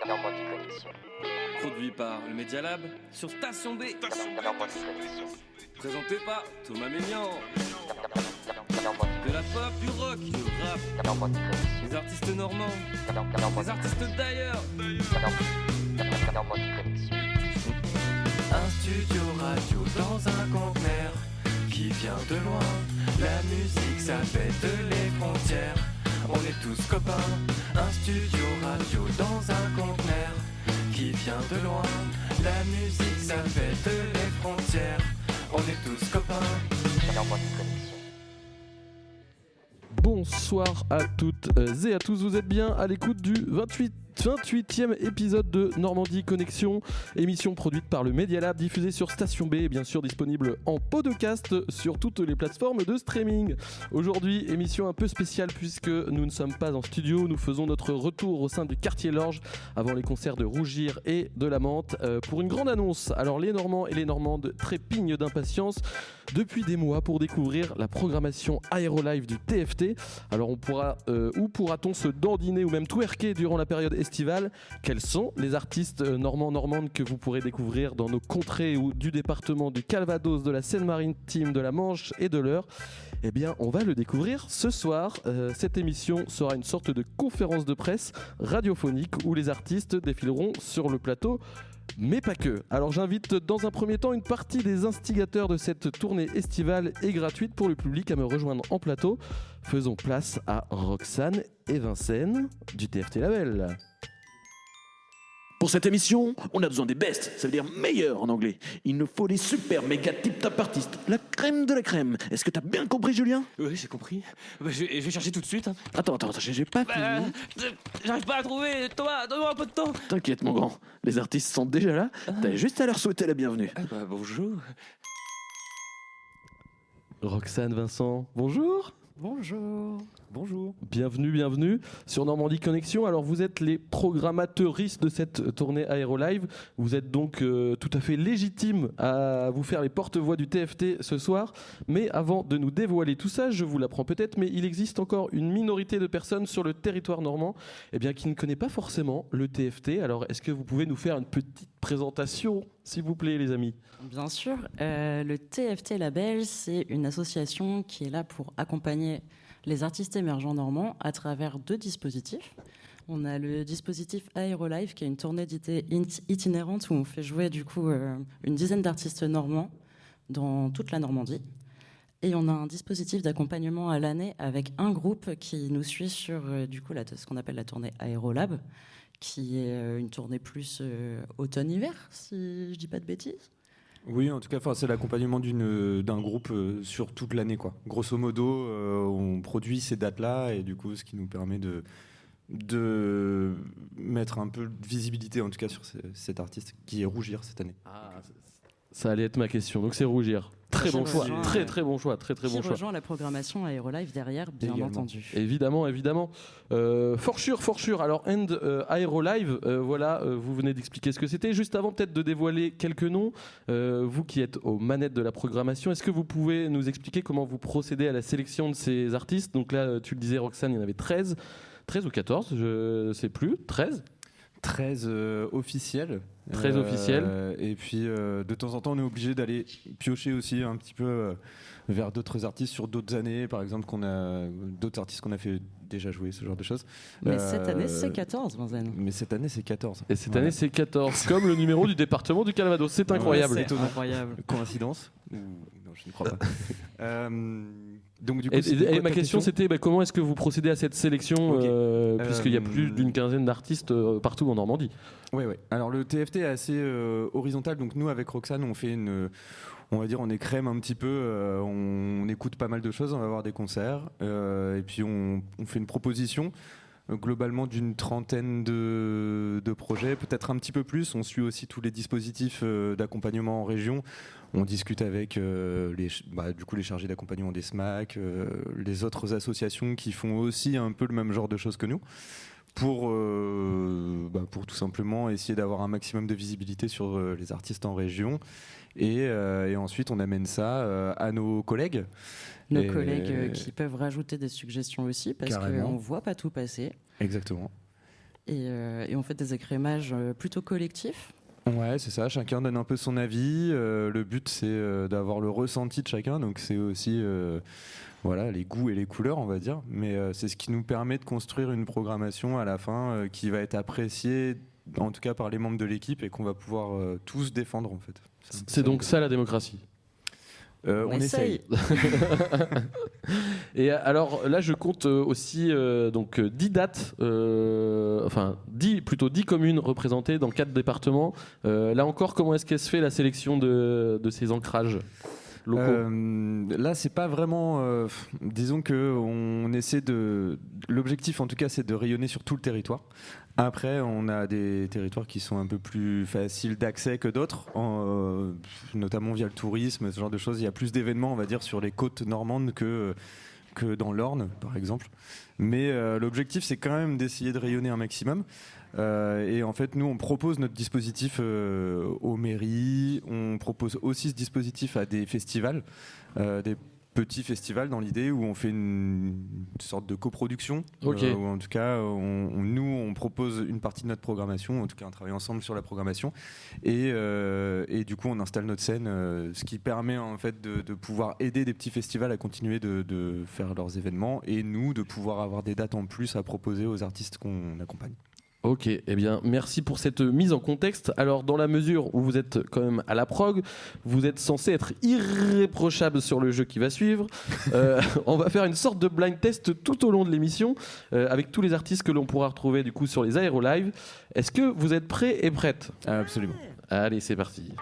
Normandie Connexion. Produit par le Media Lab sur Station B. Normandie Connexion. Présenté par Thomas Ménian. Normandie De la pop, du rock, du rap. Normandie Connexion. Des artistes normands, Normandie des artistes d'ailleurs. Normandie Connexion. Un studio radio dans un conteneur qui vient de loin. La musique ça pète les frontières. On est tous copains. Un studio radio dans un conteneur qui vient de loin. La musique ça pète les frontières. On est tous copains. Normandie Connexion. Bonsoir à toutes et à tous, vous êtes bien à l'écoute du 28e épisode de Normandie Connexion, émission produite par le Media Lab, diffusée sur Station B et bien sûr disponible en podcast sur toutes les plateformes de streaming. Aujourd'hui, émission un peu spéciale puisque nous ne sommes pas en studio, nous faisons notre retour au sein du quartier Lorge avant les concerts de Rougir et de la Menthe pour une grande annonce. Alors les Normands et les Normandes trépignent d'impatience depuis des mois pour découvrir la programmation Aérolive du TFT. Alors où pourra-t-on se dandiner ou même twerker durant la période estivale? Quels sont les artistes normandes que vous pourrez découvrir dans nos contrées ou du département du Calvados, de la Seine-Maritime, de la Manche et de l'Eure? Eh bien, on va le découvrir ce soir. Cette émission sera une sorte de conférence de presse radiophonique où les artistes défileront sur le plateau. Mais pas que. Alors j'invite dans un premier temps une partie des instigateurs de cette tournée estivale et gratuite pour le public à me rejoindre en plateau. Faisons place à Roxane et Vincennes du TFT Label. Pour cette émission, on a besoin des best, ça veut dire meilleurs en anglais. Il nous faut des super méga tip-top artistes, la crème de la crème. Est-ce que t'as bien compris, Julien? Oui, j'ai compris. Je vais chercher tout de suite. Attends, j'ai pas fini. J'arrive pas à trouver. Thomas, donne-moi un peu de temps. T'inquiète, mon grand. Les artistes sont déjà là. T'as juste à leur souhaiter la bienvenue. Bonjour. Roxane, Vincent, bonjour. Bonjour. Bienvenue sur Normandie Connexion. Alors vous êtes les programmateuristes de cette tournée Aérolive. Vous êtes donc tout à fait légitimes à vous faire les porte-voix du TFT ce soir. Mais avant de nous dévoiler tout ça, je vous l'apprends peut-être, mais il existe encore une minorité de personnes sur le territoire normand qui ne connaît pas forcément le TFT. Alors est-ce que vous pouvez nous faire une petite présentation, s'il vous plaît, les amis? Bien sûr. Le TFT Label, c'est une association qui est là pour accompagner les artistes émergents normands à travers deux dispositifs. On a le dispositif Aérolive, qui est une tournée itinérante où on fait jouer du coup une dizaine d'artistes normands dans toute la Normandie. Et on a un dispositif d'accompagnement à l'année avec un groupe qui nous suit sur du coup ce qu'on appelle la tournée Aérolab, qui est une tournée plus automne-hiver, si je dis pas de bêtises. Oui, en tout cas, c'est l'accompagnement d'un groupe sur toute l'année, quoi. Grosso modo, on produit ces dates-là et du coup, ce qui nous permet de mettre un peu de visibilité, en tout cas, sur cet artiste qui est Rougir cette année. Ça allait être ma question. Donc c'est Rougir. Très bon choix. Très bon choix. Très bon choix. Qui rejoint la programmation Aérolive derrière, bien entendu. Évidemment. For sure. Alors, Aérolive, vous venez d'expliquer ce que c'était. Juste avant, peut-être de dévoiler quelques noms, vous qui êtes aux manettes de la programmation, est-ce que vous pouvez nous expliquer comment vous procédez à la sélection de ces artistes? Donc là, tu le disais, Roxane, il y en avait 13 ou 14, je ne sais plus. 13 officiels. 13 officiels. Et puis, de temps en temps, on est obligé d'aller piocher aussi un petit peu vers d'autres artistes sur d'autres années. Par exemple, d'autres artistes qu'on a fait déjà jouer, ce genre de choses. Mais cette année, c'est 14, Vincennes. Mais cette année, c'est 14. Et cette année, c'est 14, comme le numéro du département du Calvados. C'est incroyable. Ouais, c'est incroyable. Coïncidence? Non, je ne crois pas. Donc, du coup, ma question, c'était comment est-ce que vous procédez à cette sélection, puisqu'il y a plus d'une quinzaine d'artistes partout en Normandie? Oui. Alors le TFT est assez horizontal. Donc nous, avec Roxane, on fait on est crème un petit peu. On écoute pas mal de choses. On va voir des concerts. Et puis on fait une proposition globalement d'une trentaine de projets, peut-être un petit peu plus. On suit aussi tous les dispositifs d'accompagnement en région. On discute avec les chargés d'accompagnement des SMAC, les autres associations qui font aussi un peu le même genre de choses que nous, pour tout simplement essayer d'avoir un maximum de visibilité sur les artistes en région. Et ensuite, on amène ça à nos collègues. Nos collègues qui peuvent rajouter des suggestions aussi, parce qu'on ne voit pas tout passer. Exactement. Et on fait des écrémages plutôt collectifs. Ouais, c'est ça, chacun donne un peu son avis. Le but, c'est d'avoir le ressenti de chacun, donc c'est aussi voilà, les goûts et les couleurs, on va dire. Mais c'est ce qui nous permet de construire une programmation à la fin qui va être appréciée, en tout cas par les membres de l'équipe, et qu'on va pouvoir tous défendre, en fait. C'est donc ça la démocratie. On essaye. Et alors là, je compte aussi donc 10 dates, enfin 10 communes représentées dans 4 départements. Là encore, comment est-ce qu'elle se fait la sélection de ces ancrages locaux? Là, c'est pas vraiment. Disons que on essaie de. L'objectif, en tout cas, c'est de rayonner sur tout le territoire. Après, on a des territoires qui sont un peu plus faciles d'accès que d'autres, notamment via le tourisme, ce genre de choses. Il y a plus d'événements, on va dire, sur les côtes normandes que dans l'Orne, par exemple. Mais l'objectif, c'est quand même d'essayer de rayonner un maximum. Et en fait, nous, on propose notre dispositif aux mairies. On propose aussi ce dispositif à des festivals, des petits festivals dans l'idée où on fait une sorte de coproduction. Okay. Où en tout cas, nous, on propose une partie de notre programmation. En tout cas, on travaille ensemble sur la programmation. Et du coup, on installe notre scène, ce qui permet en fait de pouvoir aider des petits festivals à continuer de faire leurs événements et nous, de pouvoir avoir des dates en plus à proposer aux artistes qu'on accompagne. Ok, eh bien merci pour cette mise en contexte. Alors dans la mesure où vous êtes quand même à la prog, vous êtes censé être irréprochable sur le jeu qui va suivre. On va faire une sorte de blind test tout au long de l'émission avec tous les artistes que l'on pourra retrouver du coup sur les Aérolive. Est-ce que vous êtes prêts et prêtes? Absolument. Allez, c'est parti.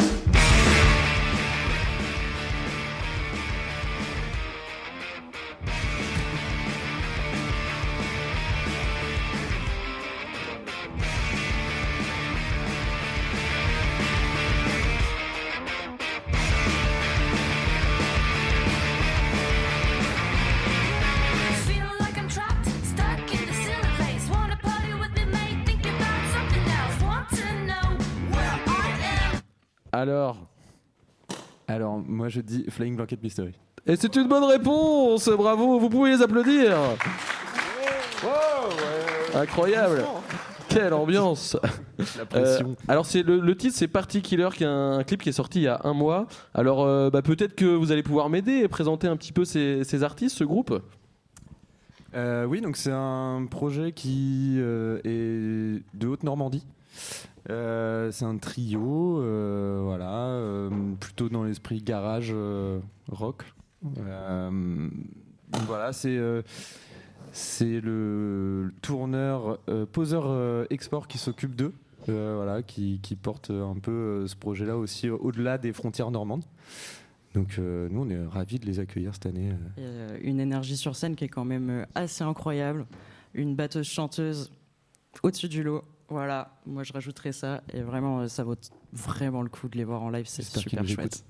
Alors, moi je dis Flying Blanket Mystery. Et c'est une bonne réponse, bravo, vous pouvez les applaudir. Incroyable. Quelle ambiance. La pression. Alors c'est le titre, c'est Party Killer, qui est un clip qui est sorti il y a un mois. Alors peut-être que vous allez pouvoir m'aider et présenter un petit peu ces artistes, ce groupe. Oui, donc c'est un projet qui est de Haute-Normandie. C'est un trio, voilà, plutôt dans l'esprit garage rock. Voilà, c'est le tourneur Poseur Export qui s'occupe d'eux, voilà, qui porte un peu ce projet-là aussi au-delà des frontières normandes. Donc nous, on est ravis de les accueillir cette année. Une énergie sur scène qui est quand même assez incroyable. Une batteuse-chanteuse au-dessus du lot. Voilà, moi je rajouterais ça. Et vraiment, ça vaut vraiment le coup de les voir en live. C'est super chouette.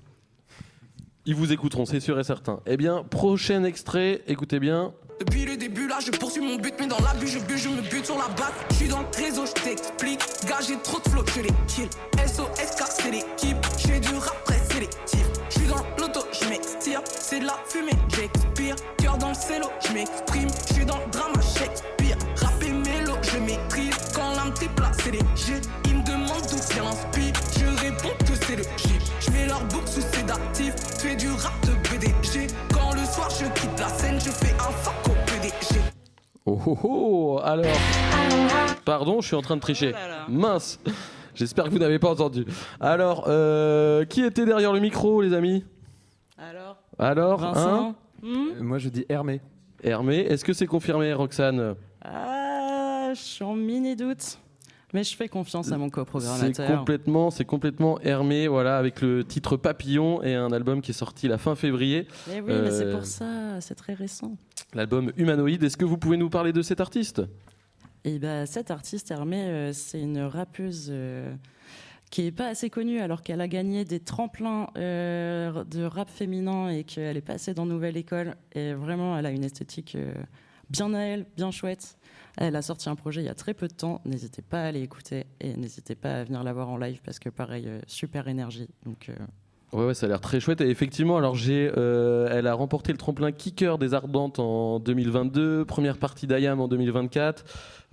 Ils vous écouteront, c'est sûr et certain. Eh bien, prochain extrait, écoutez bien. Depuis le début là je poursuis mon but, mais dans l'abus je me bute sur la batte. Je suis dans le réseau, je t'explique. Gars j'ai trop de flow, je les kill. SOSK c'est l'équipe, j'ai du rap très sélectif. Je suis dans l'auto, je m'extire. C'est de la fumée, j'expire. Cœur dans le cello, je m'exprime. Je suis dans le drama Shakespeare. Rap et mélo, je maîtrise. Quand l'âme triple là c'est léger. Ils me demandent d'où vient l'inspi. Je réponds que c'est le J. Je mets leur boucle sous sédatif. Fais du rap de BDG. Quand le soir je quitte la scène, je fais un fuck au PDG. Oh oh oh, alors. Pardon, je suis en train de tricher. Oh là là. Mince. J'espère que vous n'avez pas entendu. Alors, qui était derrière le micro, les amis? Alors, Vincent, Moi je dis Hermé. Hermé, est-ce que c'est confirmé, Roxane? je suis en mini doute. Mais je fais confiance à mon coprogrammateur. C'est complètement Hermé, voilà, avec le titre Papillon et un album qui est sorti la fin février. Mais oui, mais c'est pour ça, c'est très récent. L'album Humanoïde. Est-ce que vous pouvez nous parler de cet artiste? Et cette artiste, Hermé, c'est une rappeuse qui est pas assez connue, alors qu'elle a gagné des tremplins de rap féminin et qu'elle est passée dans Nouvelle École. Et vraiment, elle a une esthétique bien à elle, bien chouette. Elle a sorti un projet il y a très peu de temps. N'hésitez pas à aller écouter et n'hésitez pas à venir la voir en live parce que pareil, super énergie. Donc Ouais, ça a l'air très chouette. Et effectivement, alors elle a remporté le tremplin Kicker des Ardentes en 2022, première partie d'IAM en 2024.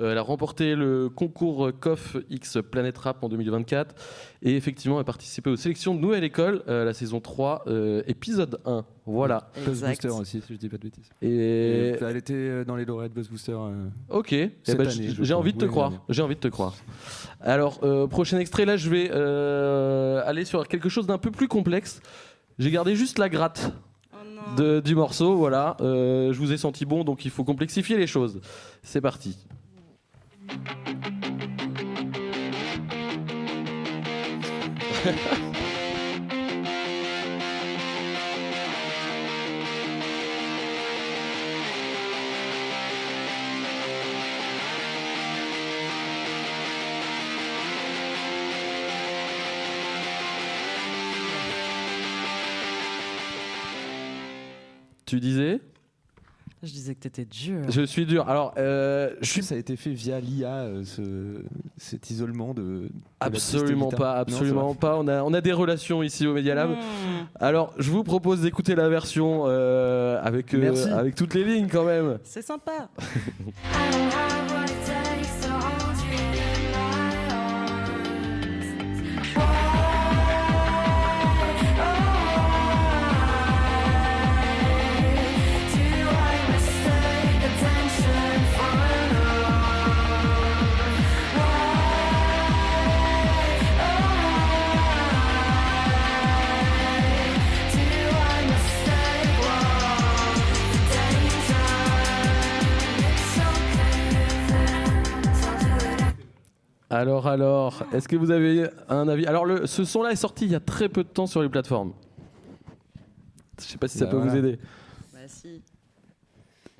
Elle a remporté le concours COF X Planet Rap en 2024. Et effectivement, elle a participé aux sélections de Nouvelle École, la saison 3, épisode 1. Voilà. Buzz Booster aussi, si je dis pas de bêtises. Et Elle était dans les lauréats de Buzz Booster. Ok, cette année, j'ai envie de te Oui, croire. oui. J'ai envie de te croire. Alors, prochain extrait, là, je vais aller sur quelque chose d'un peu plus complexe. J'ai gardé juste la gratte du morceau, voilà. Je vous ai senti bon, donc il faut complexifier les choses. C'est parti. Tu disais ? Je disais que t'étais dur. Je suis dur. Alors, Ça a été fait via l'IA, cet isolement de absolument la piste pas, guitare. absolument Non, pas. On a des relations ici au Media Lab. Alors, je vous propose d'écouter la version avec toutes les lignes quand même. C'est sympa. Alors, est-ce que vous avez un avis ? Alors, ce son-là est sorti il y a très peu de temps sur les plateformes. Je sais pas si ça peut vous aider. Bah si.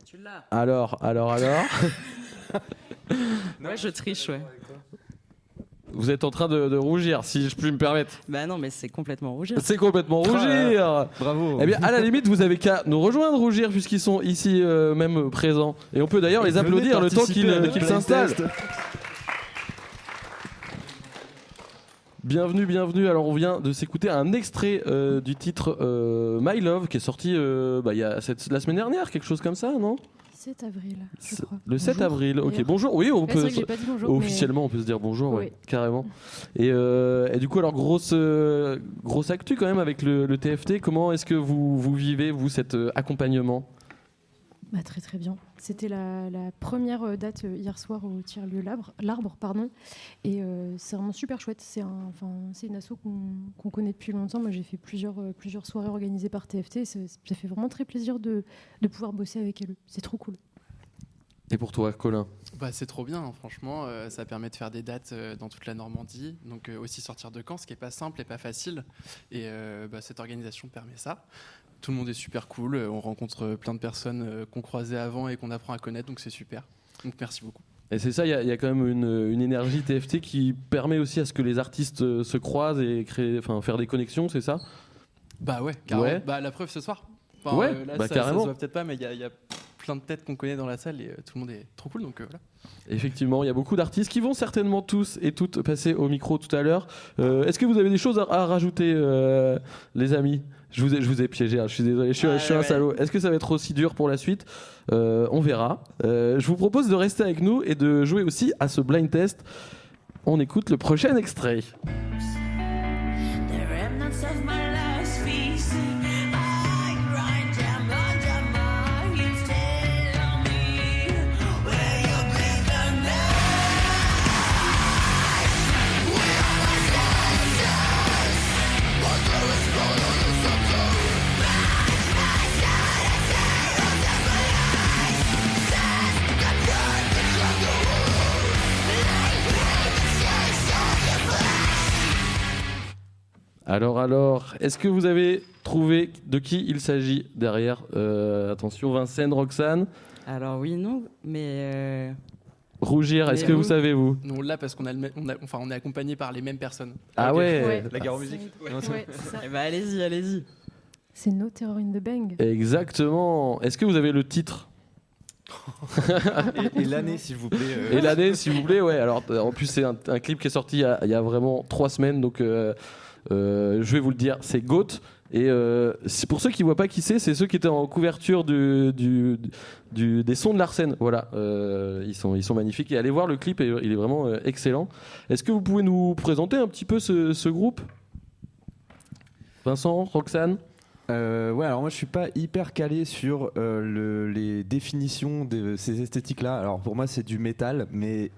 Tu l'as. Alors. Ouais, je triche, ouais. Vous êtes en train de rougir, si je puis me permettre. Bah non, mais c'est complètement rougir. C'est complètement rougir. Bravo. Eh bien, à la limite, vous avez qu'à nous rejoindre, rougir, puisqu'ils sont ici même présents. Et on peut d'ailleurs les applaudir le temps qu'ils s'installent. Bienvenue. Alors, on vient de s'écouter un extrait du titre My Love, qui est sorti il y a la semaine dernière, quelque chose comme ça, non ? 7 avril, je crois. Le 7 Bonjour, avril, ok. d'ailleurs. Bonjour, oui, on Ouais, peut. c'est vrai que j'ai pas dit bonjour, officiellement, on peut se dire bonjour, Oui. ouais, carrément. Et du coup, alors, grosse actu quand même avec le TFT. Comment est-ce que vous vivez, vous, cet accompagnement ? Bah, très très bien. C'était la première date hier soir au tiers-lieu l'Arbre, pardon. Et c'est vraiment super chouette. C'est une asso qu'on connaît depuis longtemps. Moi, j'ai fait plusieurs soirées organisées par TFT. Ça fait vraiment très plaisir de pouvoir bosser avec elle. C'est trop cool. Et pour toi, Colin ? Bah, c'est trop bien, hein, franchement. Ça permet de faire des dates dans toute la Normandie. Donc aussi sortir de Caen, ce qui n'est pas simple et pas facile. Et cette organisation permet ça. Tout le monde est super cool. On rencontre plein de personnes qu'on croisait avant et qu'on apprend à connaître. Donc c'est super. Donc merci beaucoup. Et c'est ça, il y a quand même une énergie TFT qui permet aussi à ce que les artistes se croisent et faire des connexions, c'est ça ? Bah ouais, carrément. Ouais. Bah, la preuve ce soir. Là, ça carrément. se voit peut-être pas, mais il y a plein de têtes qu'on connaît dans la salle et tout le monde est trop cool. Donc voilà. Effectivement, il y a beaucoup d'artistes qui vont certainement tous et toutes passer au micro tout à l'heure. Est-ce que vous avez des choses à rajouter, les amis ? Je vous ai piégé, hein, je suis désolé, je suis un salaud. Est-ce que ça va être aussi dur pour la suite ? On verra. Je vous propose de rester avec nous et de jouer aussi à ce blind test. On écoute le prochain extrait. Alors, est-ce que vous avez trouvé de qui il s'agit derrière attention, Vincennes, Roxane. Alors oui, non, mais... Rougir, est-ce que vous savez, vous ? Nous on l'a parce qu'on on est accompagné par les mêmes personnes. Ah okay. ouais. La gare en musique. Ouais, c'est ça. Eh ben, allez-y. C'est No Terror in the Bang. Exactement. Est-ce que vous avez le titre ? Et l'année, s'il vous plaît. Et l'année, s'il vous plaît, ouais. Alors, en plus, c'est un clip qui est sorti il y a vraiment 3 semaines, donc Je vais vous le dire, c'est Goat. Et c'est pour ceux qui ne voient pas qui c'est ceux qui étaient en couverture des sons de l'Arsène. Voilà, ils sont magnifiques. Et allez voir le clip, il est vraiment excellent. Est-ce que vous pouvez nous présenter un petit peu ce groupe ? Vincent, Roxane ? Ouais, alors moi je suis pas hyper calé sur les définitions de ces esthétiques-là. Alors pour moi c'est du métal, mais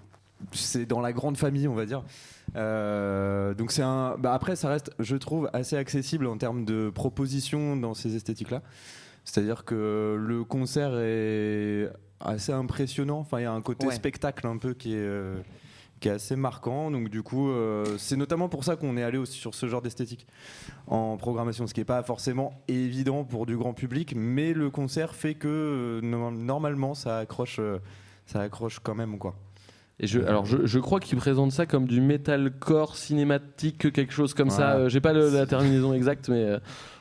c'est dans la grande famille, on va dire. Donc c'est après ça reste, je trouve, assez accessible en termes de propositions dans ces esthétiques-là. C'est-à-dire que le concert est assez impressionnant. Enfin, il y a un côté spectacle un peu qui est assez marquant. Donc du coup, c'est notamment pour ça qu'on est allé aussi sur ce genre d'esthétique en programmation, ce qui n'est pas forcément évident pour du grand public, mais le concert fait que normalement ça accroche quand même, quoi. Et je crois qu'ils présentent ça comme du metalcore cinématique, quelque chose comme ça. J'ai pas la terminaison exacte, mais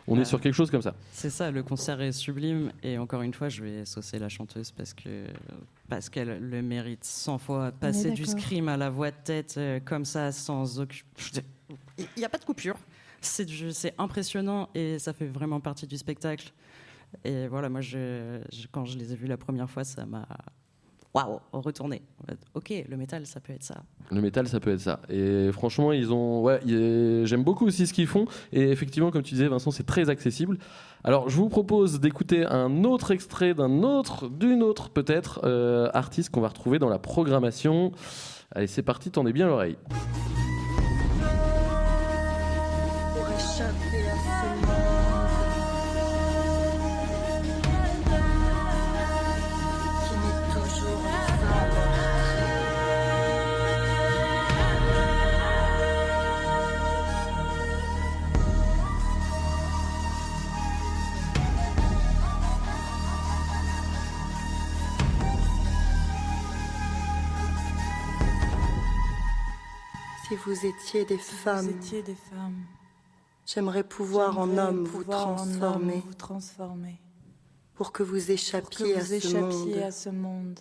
on est sur quelque chose comme ça. C'est ça, le concert est sublime. Et encore une fois, je vais saucer la chanteuse parce qu'elle le mérite 100 fois. Passer du scream à la voix de tête comme ça, sans aucun... Il n'y a pas de coupure. C'est impressionnant et ça fait vraiment partie du spectacle. Et voilà, moi, quand je les ai vus la première fois, ça m'a... Waouh, retourner. Ok, le métal, ça peut être ça. Le métal, ça peut être ça. Et franchement, j'aime beaucoup aussi ce qu'ils font. Et effectivement, comme tu disais, Vincent, c'est très accessible. Alors, je vous propose d'écouter un autre extrait d'une autre peut-être artiste qu'on va retrouver dans la programmation. Allez, c'est parti, tendez bien l'oreille. Pour échapper à ce monde. Si vous étiez des femmes, j'aimerais pouvoir en homme vous transformer, pour que vous échappiez à ce monde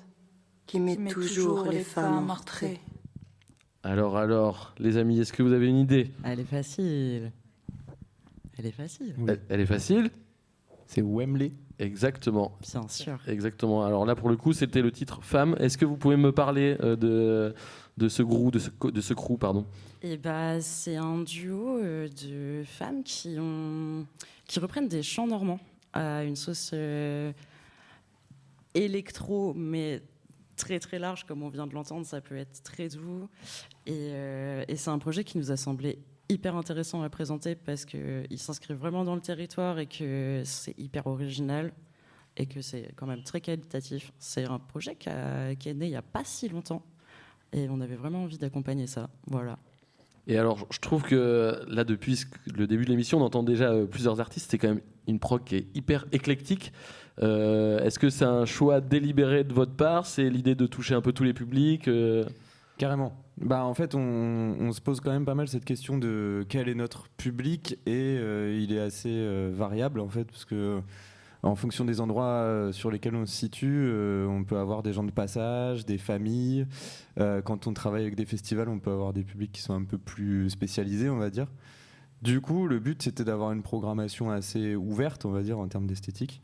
qui met toujours les femmes en retrait. Alors, les amis, est-ce que vous avez une idée ? Elle est facile. Oui. Elle est facile ? C'est Wembley. Exactement. Bien sûr. Exactement. Alors là, pour le coup, c'était le titre Femme. Est-ce que vous pouvez me parler de ce crew, pardon ? Et c'est un duo de femmes qui reprennent des chants normands à une sauce électro, mais très très large, comme on vient de l'entendre. Ça peut être très doux. Et c'est un projet qui nous a semblé hyper intéressant à présenter parce qu'il s'inscrit vraiment dans le territoire et que c'est hyper original et que c'est quand même très qualitatif. C'est un projet qui est né il n'y a pas si longtemps et on avait vraiment envie d'accompagner ça. Voilà. Et alors, je trouve que là, depuis le début de l'émission, on entend déjà plusieurs artistes. C'est quand même une prog qui est hyper éclectique. Est-ce que c'est un choix délibéré de votre part ? C'est l'idée de toucher un peu tous les publics Carrément. En fait, on se pose quand même pas mal cette question de quel est notre public et il est assez variable en fait, parce que en fonction des endroits sur lesquels on se situe, on peut avoir des gens de passage, des familles. Quand on travaille avec des festivals, on peut avoir des publics qui sont un peu plus spécialisés, on va dire. Du coup, le but, c'était d'avoir une programmation assez ouverte, on va dire, en termes d'esthétique.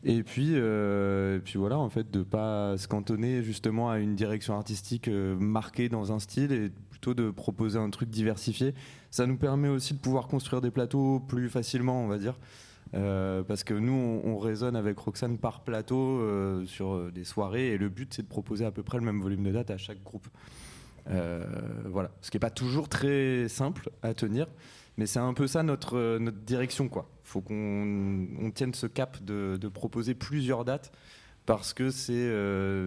Et puis voilà, en fait, de pas se cantonner justement à une direction artistique marquée dans un style et plutôt de proposer un truc diversifié. Ça nous permet aussi de pouvoir construire des plateaux plus facilement, on va dire. Parce que nous, on raisonne avec Roxane par plateau sur des soirées et le but, c'est de proposer à peu près le même volume de dates à chaque groupe. Voilà, ce qui n'est pas toujours très simple à tenir. Mais c'est un peu ça notre direction, quoi. Faut qu'on tienne ce cap de proposer plusieurs dates parce que c'est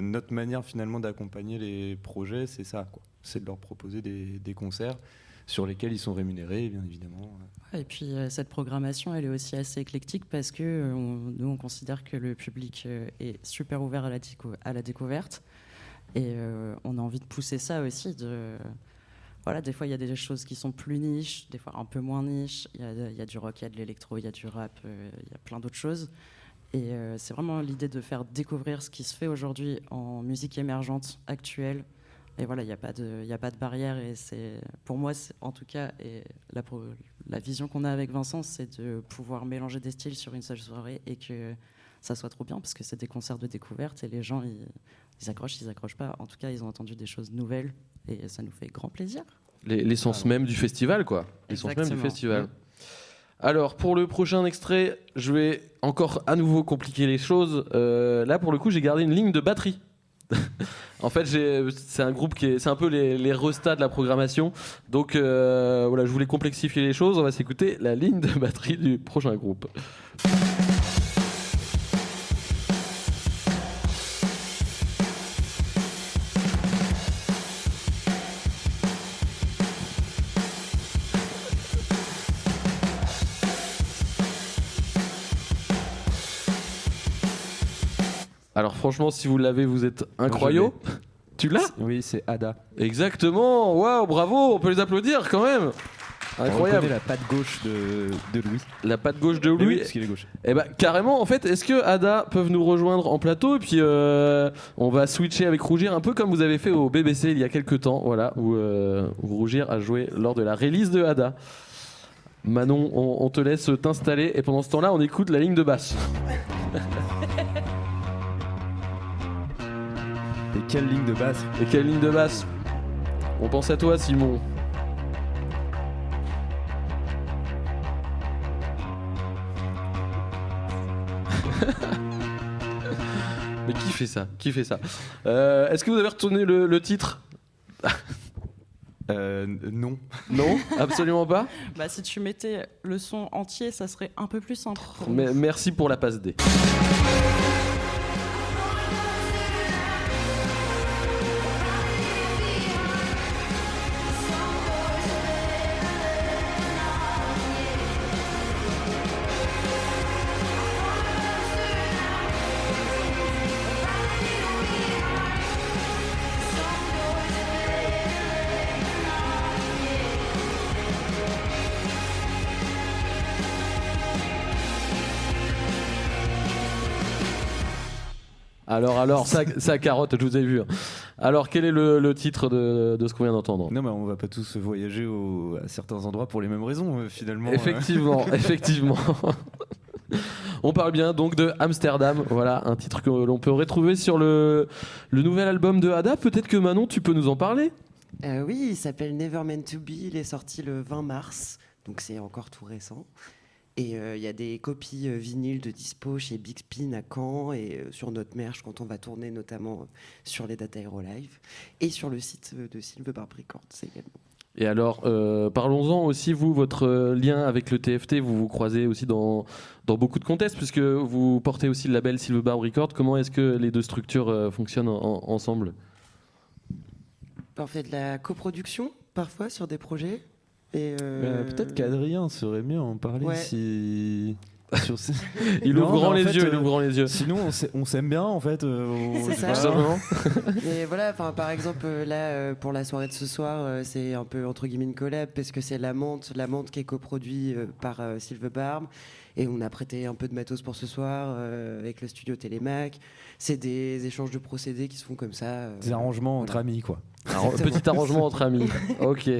notre manière finalement d'accompagner les projets, c'est ça, quoi. C'est de leur proposer des concerts sur lesquels ils sont rémunérés, bien évidemment. Et puis cette programmation, elle est aussi assez éclectique parce que nous, on considère que le public est super ouvert à la découverte et on a envie de pousser ça aussi. Voilà, des fois, il y a des choses qui sont plus niches, des fois un peu moins niches. Il y a du rock, il y a de l'électro, il y a du rap, il y a plein d'autres choses. Et c'est vraiment l'idée de faire découvrir ce qui se fait aujourd'hui en musique émergente actuelle Et voilà, il n'y a pas de barrière. Et pour moi, en tout cas, et la vision qu'on a avec Vincent, c'est de pouvoir mélanger des styles sur une seule soirée et que ça soit trop bien, parce que c'est des concerts de découverte et les gens, ils accrochent, ils accrochent pas. En tout cas, ils ont entendu des choses nouvelles et ça nous fait grand plaisir. L'essence même du festival, quoi. L'essence même du festival. Ouais. Alors, pour le prochain extrait, je vais encore à nouveau compliquer les choses. Là, pour le coup, j'ai gardé une ligne de batterie. En fait, c'est un groupe c'est un peu les restats de la programmation. Donc, voilà, je voulais complexifier les choses. On va s'écouter la ligne de batterie du prochain groupe. Alors franchement, si vous l'avez, vous êtes incroyable. Tu l'as ? Oui, c'est Ada. Exactement. Waouh, bravo. On peut les applaudir quand même. Incroyable. On la patte gauche de Louis. La patte gauche de Louis. Oui, parce qu'il est gauche. Eh ben carrément. En fait, est-ce que Ada peuvent nous rejoindre en plateau et puis on va switcher avec Rougir un peu comme vous avez fait au BBC il y a quelques temps, voilà, où Rougir a joué lors de la release de Ada. Manon, on te laisse t'installer et pendant ce temps-là, on écoute la ligne de basse. Et quelle ligne de basse ? Et quelle ligne de basse ? On pense à toi, Simon. Mais qui fait ça ? Qui fait ça ? Est-ce que vous avez retenu le titre ? Non. Non, absolument pas. Bah, si tu mettais le son entier, ça serait un peu plus simple. Mais merci pour la passe D. Alors, ça carotte, je vous ai vu. Alors, quel est le titre de ce qu'on vient d'entendre ? Non, mais on va pas tous voyager à certains endroits pour les mêmes raisons, finalement. Effectivement, effectivement. On parle bien donc de Amsterdam, voilà, un titre que l'on peut retrouver sur le nouvel album de Ada. Peut-être que Manon, tu peux nous en parler ? Oui, il s'appelle Never Meant to Be, il est sorti le 20 mars, donc c'est encore tout récent. Et il y a des copies vinyles de dispo chez Big Spin à Caen et sur notre merch quand on va tourner, notamment sur les dates Aérolive et sur le site de Silver Barb Records également. Et alors, parlons-en aussi, vous, votre lien avec le TFT, vous vous croisez aussi dans beaucoup de contextes, puisque vous portez aussi le label Silver Barb Records. Comment est-ce que les deux structures fonctionnent ensemble ? On fait de la coproduction, parfois, sur des projets. Et peut-être qu'Adrien saurait mieux en parler si... Il ouvre les yeux. Sinon, on s'aime bien en fait. C'est ça. Simplement. Et voilà, par exemple, là, pour la soirée de ce soir, c'est un peu entre guillemets une collab parce que c'est la menthe qui est coproduit par Silver Barb. Et on a prêté un peu de matos pour ce soir avec le studio Télémac. C'est des échanges de procédés qui se font comme ça. Des arrangements entre amis, quoi. Petit arrangement entre amis. Ok.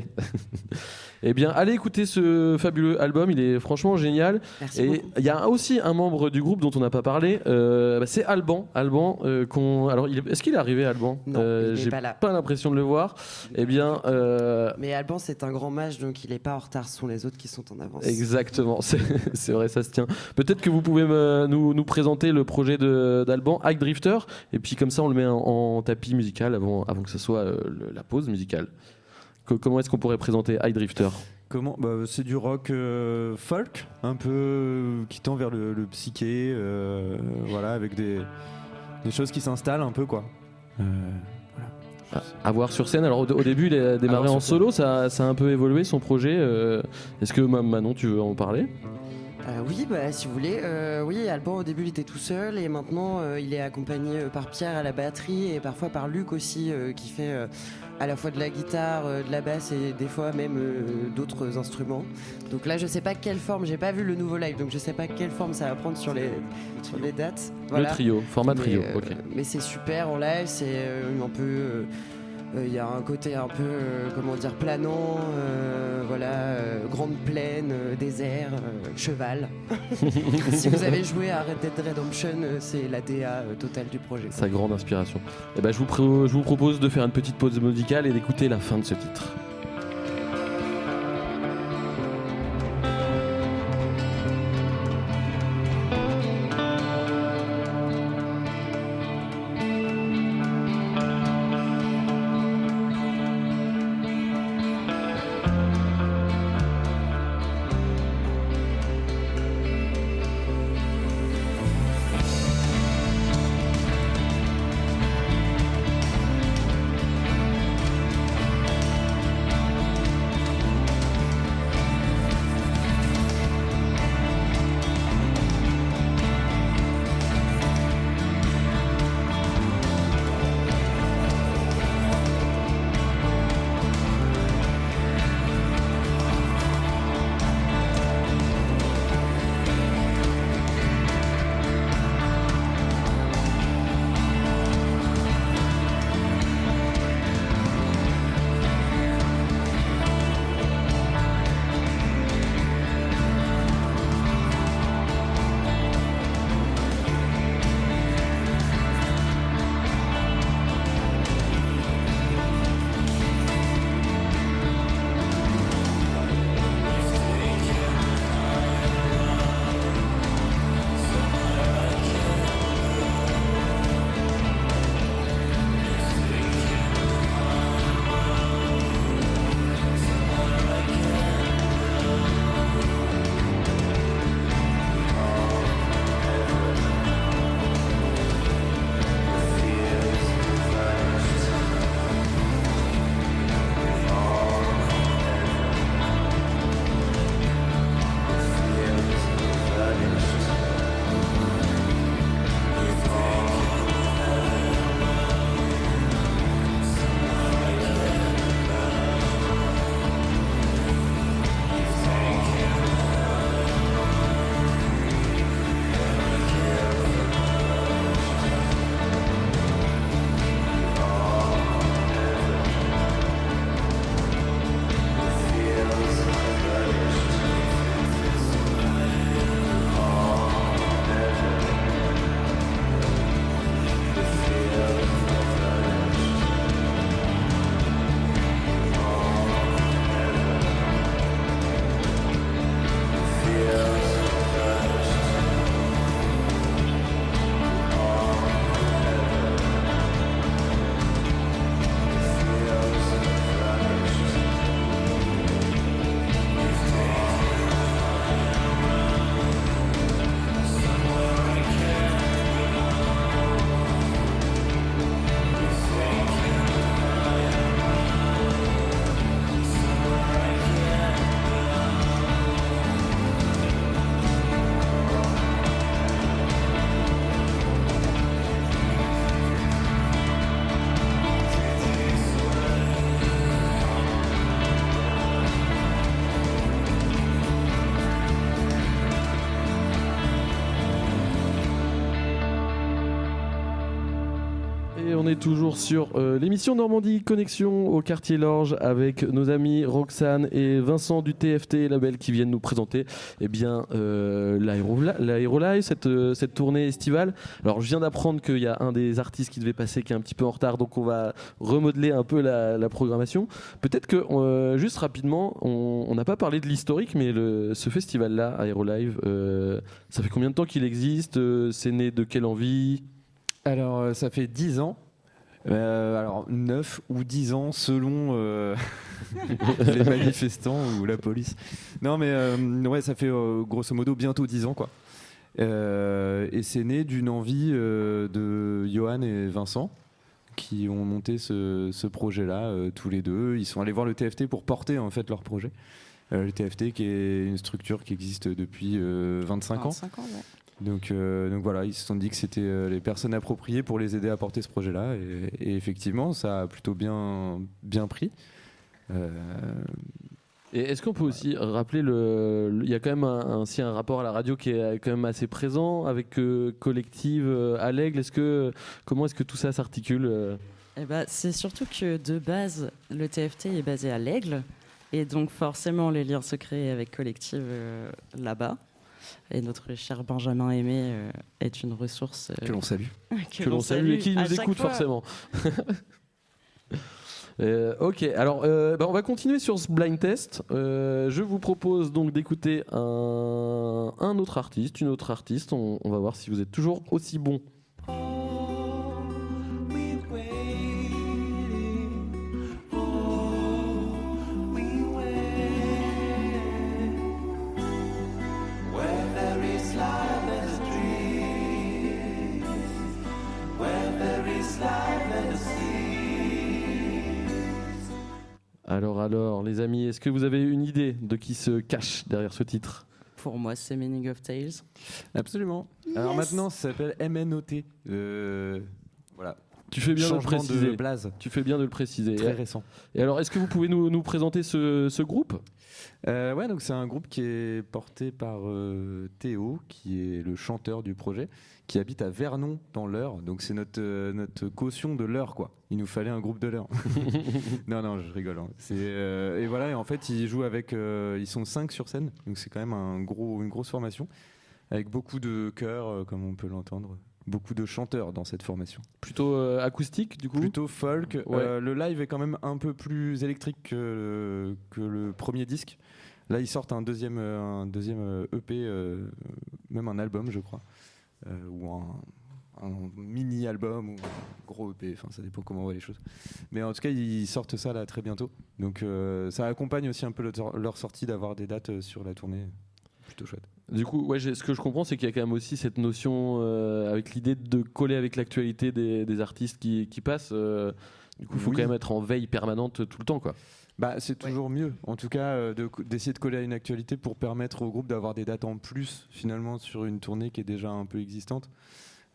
Eh bien, allez écouter ce fabuleux album, il est franchement génial. Merci et beaucoup. Il y a aussi un membre du groupe dont on n'a pas parlé, c'est Alban. Alors, est-ce qu'il est arrivé, Alban ? Non, il j'ai n'est pas là. Pas l'impression de le voir. Eh bien, mais Alban, c'est un grand mage, donc il n'est pas en retard. Ce sont les autres qui sont en avance. Exactement, c'est vrai, ça se tient. Peut-être que vous pouvez nous présenter le projet d'Alban, High Drifter, et puis comme ça, on le met en tapis musical avant que ce soit la pause musicale. Comment est-ce qu'on pourrait présenter High Drifter ? C'est du rock folk, un peu qui tend vers le psyché, voilà, avec des choses qui s'installent un peu, quoi. Voilà. À voir sur scène. Alors au début, il a démarré en solo, ça a un peu évolué son projet. Est-ce que Manon, tu veux en parler ? Oui, si vous voulez. Oui, Alban, au début, il était tout seul et maintenant, il est accompagné par Pierre à la batterie et parfois par Luc aussi, qui fait à la fois de la guitare, de la basse et des fois même d'autres instruments. Donc là, je sais pas quelle forme, j'ai pas vu le nouveau live, donc je sais pas quelle forme ça va prendre sur les dates. Voilà. Le trio, format trio, ok. Mais c'est super en live, c'est un peu Il y a un côté un peu, planant, grande plaine, désert, cheval. Si vous avez joué à Red Dead Redemption, c'est la DA totale du projet. Sa grande inspiration. Et ben, je vous propose de faire une petite pause musicale et d'écouter la fin de ce titre. On est toujours sur l'émission Normandie Connexion au quartier Lorge avec nos amis Roxane et Vincent du TFT Label qui viennent nous présenter l'Aérolive, cette tournée estivale. Alors je viens d'apprendre qu'il y a un des artistes qui devait passer qui est un petit peu en retard, donc on va remodeler un peu la programmation. Peut-être que juste rapidement, on n'a pas parlé de l'historique, mais ce festival-là, Aérolive, ça fait combien de temps qu'il existe? C'est né de quelle envie? Alors ça fait 10 ans. 9 ou 10 ans selon les manifestants ou la police. Non mais ouais, ça fait grosso modo bientôt 10 ans quoi. Et c'est né d'une envie de Johan et Vincent qui ont monté ce projet-là tous les deux. Ils sont allés voir le TFT pour porter en fait leur projet. Le TFT qui est une structure qui existe depuis 25 ans. 25 ans, ouais. Donc voilà, ils se sont dit que c'était les personnes appropriées pour les aider à porter ce projet-là. Et effectivement, ça a plutôt bien pris. Et est-ce qu'on peut aussi rappeler il y a quand même un rapport à la radio qui est quand même assez présent avec Collective à l'Aigle. Comment est-ce que tout ça s'articule C'est surtout que de base, le TFT est basé à l'Aigle. Et donc forcément, les liens se créent avec Collective là-bas. Et notre cher Benjamin Aimé est une ressource... que l'on salue. Que l'on salue et qui nous écoute forcément. Ok, alors on va continuer sur ce blind test. Je vous propose donc d'écouter un autre artiste, une autre artiste. On va voir si vous êtes toujours aussi bon. Alors, les amis, est-ce que vous avez une idée de qui se cache derrière ce titre ? Pour moi, c'est Meaning of Tales. Absolument. Yes. Alors maintenant, ça s'appelle MNOT. Voilà. Tu fais bien de le Changement préciser. de blaze. Tu fais bien de le préciser. Très récent. Et alors, est-ce que vous pouvez nous présenter ce groupe ? Ouais, donc c'est un groupe qui est porté par Théo, qui est le chanteur du projet, qui habite à Vernon dans l'Eure. Donc c'est notre caution de l'Eure, quoi. Il nous fallait un groupe de l'Eure. non, je rigole. Hein. Et voilà, et en fait, ils jouent avec. Ils sont 5 sur scène, donc c'est quand même une grosse formation, avec beaucoup de chœurs, comme on peut l'entendre. Beaucoup de chanteurs dans cette formation. Plutôt acoustique, du coup ? Plutôt folk. Ouais. Le live est quand même un peu plus électrique que le premier disque. Là, ils sortent un deuxième EP, même un album, je crois. Ou un mini-album, ou un gros EP, enfin, ça dépend comment on voit les choses. Mais en tout cas, ils sortent ça là très bientôt. Donc ça accompagne aussi un peu leur sortie d'avoir des dates sur la tournée. Plutôt chouette. Du coup, ouais, ce que je comprends, c'est qu'il y a quand même aussi cette notion avec l'idée de coller avec l'actualité des artistes qui passent. Du coup, il faut quand même être en veille permanente tout le temps, quoi. Bah, c'est toujours mieux, en tout cas, d'essayer de coller à une actualité pour permettre au groupe d'avoir des dates en plus, finalement, sur une tournée qui est déjà un peu existante.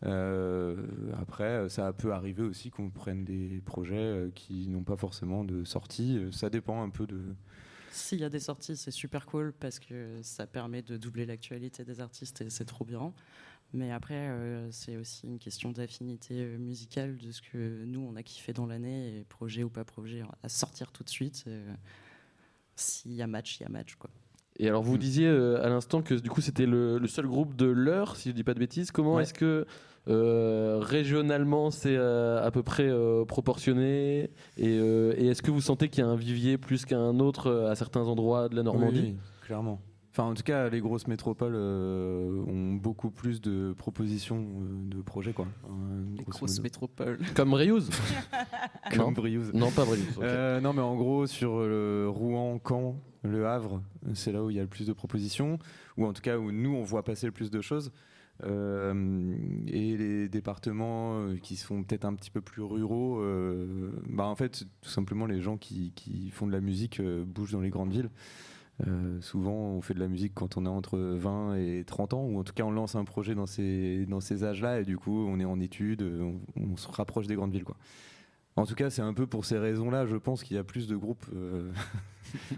Après, ça peut arriver aussi qu'on prenne des projets qui n'ont pas forcément de sortie. Ça dépend un peu de... S'il y a des sorties, c'est super cool parce que ça permet de doubler l'actualité des artistes et c'est trop bien. Mais après, c'est aussi une question d'affinité musicale de ce que nous, on a kiffé dans l'année, et projet ou pas projet, à sortir tout de suite. S'il y a match, il y a match, quoi. Et alors, vous disiez à l'instant que du coup, c'était le seul groupe de l'Eure, si je ne dis pas de bêtises. Comment est-ce que régionalement, c'est à peu près proportionné et est-ce que vous sentez qu'il y a un vivier plus qu'un autre à certains endroits de la Normandie ? Oui, clairement. Enfin, en tout cas, les grosses métropoles ont beaucoup plus de propositions de projets, quoi. Les grosses métropoles. Comme Briouze. Comme Briouze. Non, pas Briouze. Okay. Non, mais en gros, sur le Rouen, Caen, Le Havre, c'est là où il y a le plus de propositions, ou en tout cas où nous, on voit passer le plus de choses. Et les départements qui sont peut-être un petit peu plus ruraux, en fait, tout simplement, les gens qui font de la musique bougent dans les grandes villes. Souvent on fait de la musique quand on est entre 20 et 30 ans, ou en tout cas on lance un projet dans ces âges-là, et du coup on est en études, on se rapproche des grandes villes, quoi. En tout cas c'est un peu pour ces raisons-là, je pense qu'il y a plus de groupes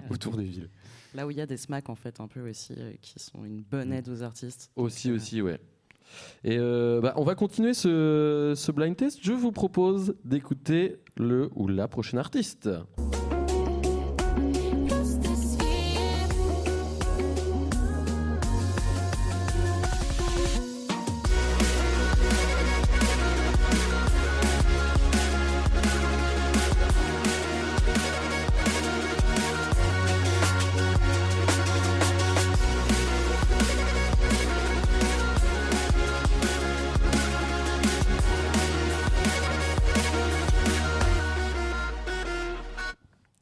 autour des villes. Là où il y a des SMAC en fait un peu aussi, qui sont une bonne aide aux artistes. Aussi, ouais. Et on va continuer ce blind test. Je vous propose d'écouter le ou la prochaine artiste.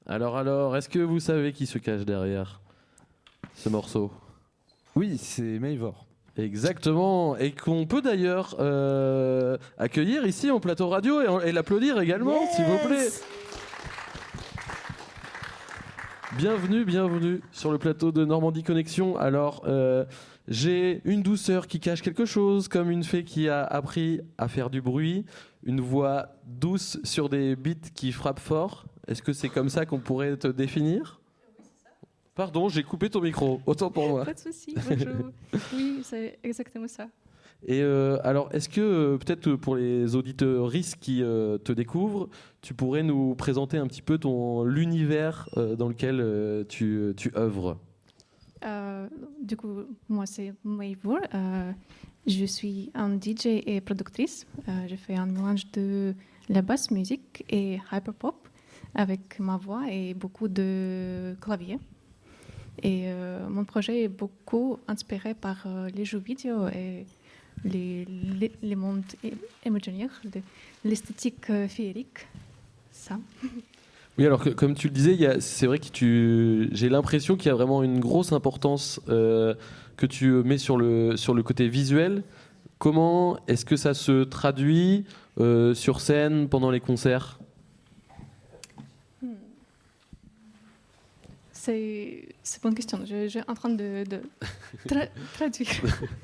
Alors, est-ce que vous savez qui se cache derrière ce morceau ? Oui, c'est Maivor. Exactement, et qu'on peut d'ailleurs accueillir ici en plateau radio et l'applaudir également, s'il vous plaît. Bienvenue sur le plateau de Normandie Connexion. Alors, j'ai une douceur qui cache quelque chose, comme une fée qui a appris à faire du bruit, une voix douce sur des beats qui frappent fort. Est-ce que c'est comme ça qu'on pourrait te définir ? Pardon, j'ai coupé ton micro, autant pour moi. Pas de souci, bonjour. Oui, c'est exactement ça. Et alors, est-ce que peut-être pour les auditeurs qui te découvrent, tu pourrais nous présenter un petit peu l'univers dans lequel tu œuvres? Du coup, moi c'est Maïvour. Je suis un DJ et productrice. Je fais un mélange de la basse musique et hyperpop avec ma voix et beaucoup de clavier. Et mon projet est beaucoup inspiré par les jeux vidéo et les mondes imaginaires, l'esthétique féerique. Ça. Oui, alors comme tu le disais, c'est vrai que j'ai l'impression qu'il y a vraiment une grosse importance que tu mets sur le côté visuel. Comment est-ce que ça se traduit sur scène pendant les concerts? C'est une bonne question. Je suis en train de traduire.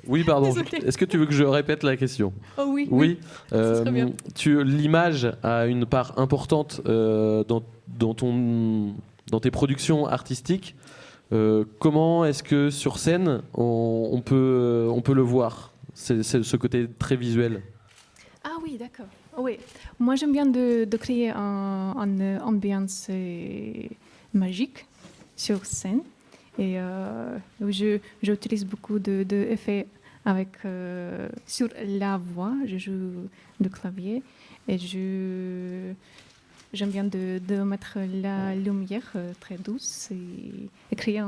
Oui, pardon. Désolée. Est-ce que tu veux que je répète la question? Oh oui. Oui. Ça serait bien. L'image a une part importante dans tes productions artistiques. Comment est-ce que sur scène on peut le voir, ce côté très visuel? Ah oui, d'accord. Oui. Moi, j'aime bien de créer une ambiance magique sur scène. Et j'utilise beaucoup d'effets sur la voix. Je joue du clavier et j'aime bien de mettre la lumière très douce et créer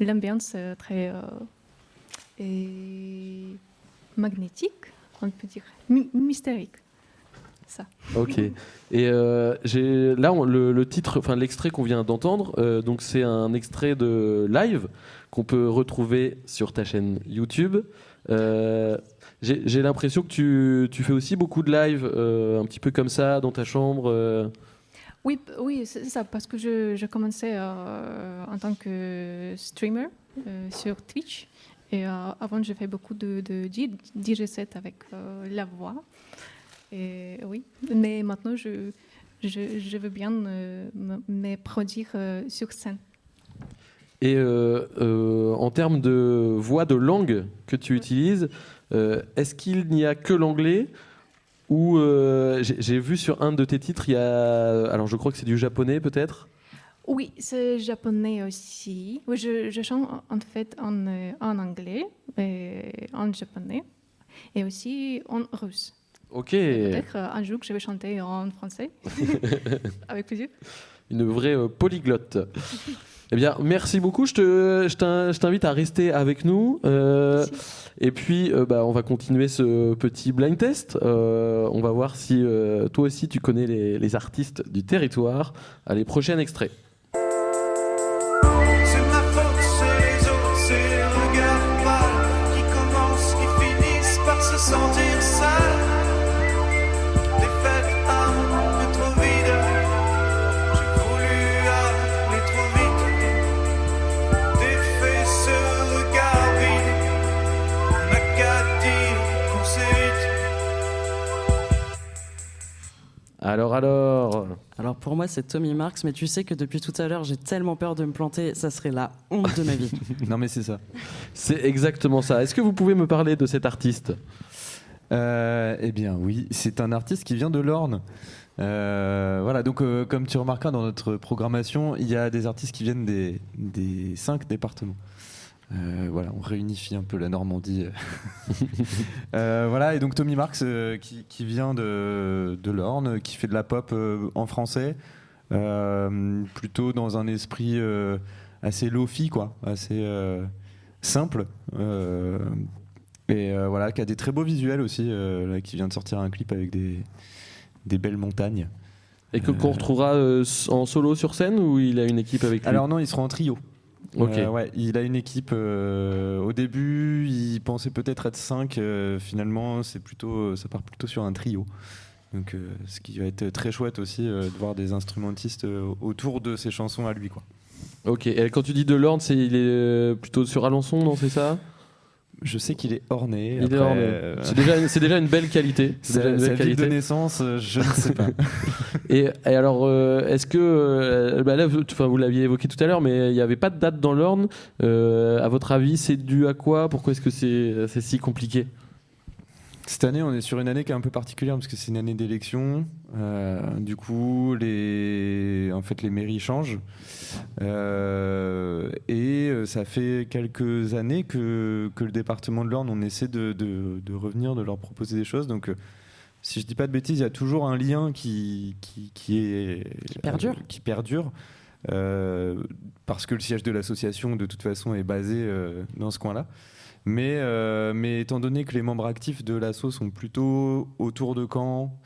l'ambiance très magnétique, on peut dire, mystérique. Ça. Ok. Et là, le titre, enfin l'extrait qu'on vient d'entendre, donc c'est un extrait de live qu'on peut retrouver sur ta chaîne YouTube. J'ai l'impression que tu fais aussi beaucoup de live, un petit peu comme ça, dans ta chambre. Oui, c'est ça, parce que je commençais en tant que streamer sur Twitch. Et avant, j'ai fait beaucoup de DJ set avec la voix. Et oui, mais maintenant, je veux bien me produire sur scène. Et en termes de voix de langue que tu utilises, est-ce qu'il n'y a que l'anglais ou j'ai vu sur un de tes titres, alors je crois que c'est du japonais peut-être? Oui, c'est japonais aussi. Oui, je chante en fait en anglais, et en japonais et aussi en russe. Ok. Peut-être un jour que je vais chanter en français. Avec plaisir. Une vraie polyglotte. Eh bien, merci beaucoup. Je t'invite à rester avec nous. Et puis, on va continuer ce petit blind test. On va voir si toi aussi tu connais les artistes du territoire. Allez, prochain extrait. C'est ma faute, c'est les autres, c'est les regards pâles qui commencent, qui finissent par se sentir sales. Des fêtes un peu trop vides, j'ai voulu aller trop vite. Des faits, ce regard vide, on n'a qu'à dire qu'on s'évite. Alors pour moi c'est Tommy Marks, mais tu sais que depuis tout à l'heure j'ai tellement peur de me planter, ça serait la honte de ma vie. Non mais c'est ça. C'est exactement ça. Est-ce que vous pouvez me parler de cet artiste? Eh bien oui, c'est un artiste qui vient de l'Orne. Voilà, donc comme tu remarqueras dans notre programmation, il y a des artistes qui viennent des 5 départements. Voilà, on réunifie un peu la Normandie. Voilà, et donc Tommy Marks qui vient de l'Orne, qui fait de la pop en français, plutôt dans un esprit assez lo-fi, quoi, assez simple. Et voilà, qui a des très beaux visuels aussi, là, qui vient de sortir un clip avec des belles montagnes. Et qu'on retrouvera en solo sur scène ou il a une équipe avec lui? Alors non, ils seront en trio. Ok. Ouais, il a une équipe. Au début, il pensait peut-être être 5. Finalement, ça part plutôt sur un trio. Donc, ce qui va être très chouette aussi de voir des instrumentistes autour de ses chansons à lui, quoi. Ok. Et quand tu dis de l'Orne, il est plutôt sur Alençon, non? C'est ça? Je sais qu'il est orné. Il est orné. C'est déjà une belle qualité. Sa ville de naissance, je ne sais pas. Et alors, est-ce que là, vous l'aviez évoqué tout à l'heure, mais il n'y avait pas de date dans l'Orne. À votre avis, c'est dû à quoi? Pourquoi est-ce que c'est si compliqué? Cette année, on est sur une année qui est un peu particulière parce que c'est une année d'élection. Du coup, les mairies changent. Et ça fait quelques années que le département de l'Orne, on essaie de revenir, de leur proposer des choses. Donc, si je dis pas de bêtises, il y a toujours un lien qui perdure. Parce que le siège de l'association, de toute façon, est basé dans ce coin-là. Mais étant donné que les membres actifs de l'asso sont plutôt autour de Caen,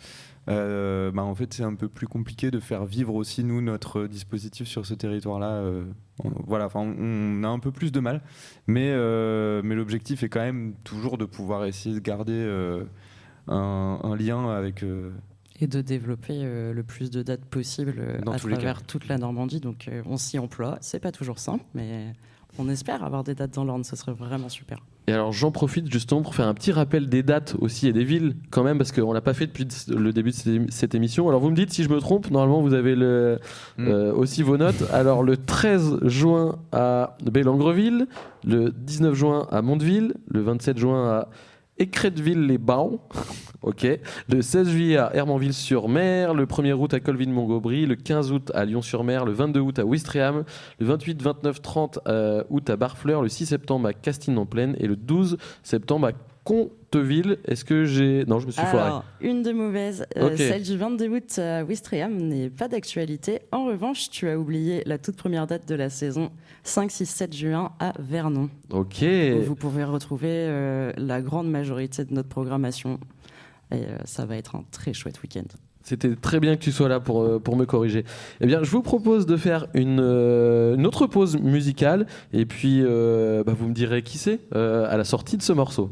en fait c'est un peu plus compliqué de faire vivre aussi nous notre dispositif sur ce territoire-là. On a un peu plus de mal, mais l'objectif est quand même toujours de pouvoir essayer de garder un lien avec... Et de développer le plus de dates possible à travers toute la Normandie. Donc on s'y emploie. C'est pas toujours simple, mais on espère avoir des dates dans l'Orne. Ce serait vraiment super. Et alors j'en profite justement pour faire un petit rappel des dates aussi et des villes quand même, parce qu'on l'a pas fait depuis le début de cette émission. Alors vous me dites si je me trompe. Normalement vous avez aussi vos notes. Alors le 13 juin à Bellangreville, le 19 juin à Mondeville, le 27 juin à Écretteville-les-Bains, ok. Le 16 juillet à Hermanville-sur-Mer, le 1er août à Colville-Montgommery, le 15 août à Lyon-sur-Mer, le 22 août à Ouistreham, le 28, 29, 30 août à Barfleur, le 6 septembre à Castines-en-Plaine et le 12 septembre à Conteville. Est-ce que j'ai... Non, je me suis foiré. Alors, une de mauvaise. Celle du 22 août à Ouistreham n'est pas d'actualité. En revanche, tu as oublié la toute première date de la saison, 5, 6, 7 juin à Vernon. Ok. Où vous pouvez retrouver la grande majorité de notre programmation. Et ça va être un très chouette week-end. C'était très bien que tu sois là pour me corriger. Eh bien, je vous propose de faire une autre pause musicale. Et puis, vous me direz qui c'est à la sortie de ce morceau.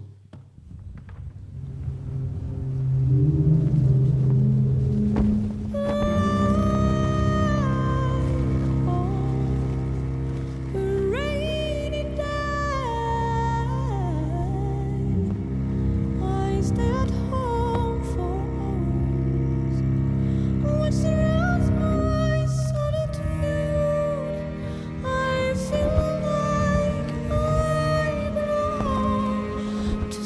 To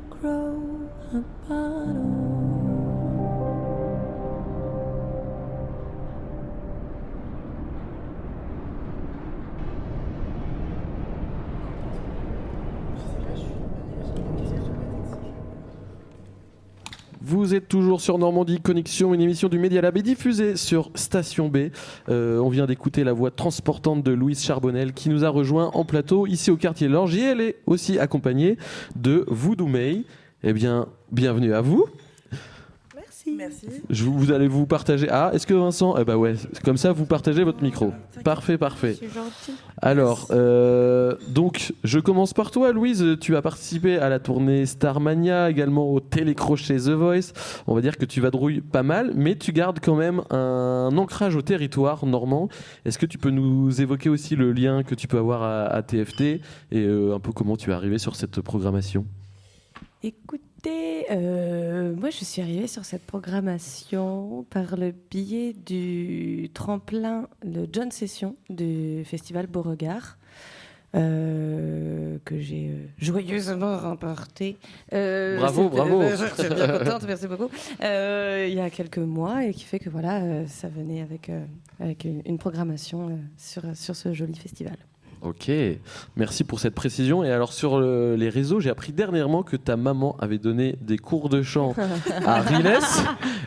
grow a bottle. Vous êtes toujours sur Normandie Connexion, une émission du Media Lab est diffusée sur Station B. On vient d'écouter la voix transportante de Louise Charbonnel qui nous a rejoint en plateau ici au quartier Lorge et elle est aussi accompagnée de Voodoo May. Eh bien, bienvenue à vous. Merci. Vous allez vous partager. Ah, est-ce que Vincent. Eh ben ouais, comme ça vous partagez votre micro. Parfait. C'est gentil. Alors, donc, je commence par toi, Louise. Tu as participé à la tournée Starmania, également au télécrochet The Voice. On va dire que tu vadrouilles pas mal, mais tu gardes quand même un ancrage au territoire normand. Est-ce que tu peux nous évoquer aussi le lien que tu peux avoir à TFT et un peu comment tu es arrivé sur cette programmation ? Écoutez, moi je suis arrivée sur cette programmation par le biais du tremplin, le John Session du festival Beauregard, que j'ai joyeusement remporté. Bravo. Je suis bien contente, merci beaucoup. Il y a quelques mois et qui fait que voilà, ça venait avec une programmation sur ce joli festival. Ok, merci pour cette précision. Et alors sur les réseaux, j'ai appris dernièrement que ta maman avait donné des cours de chant à Riles.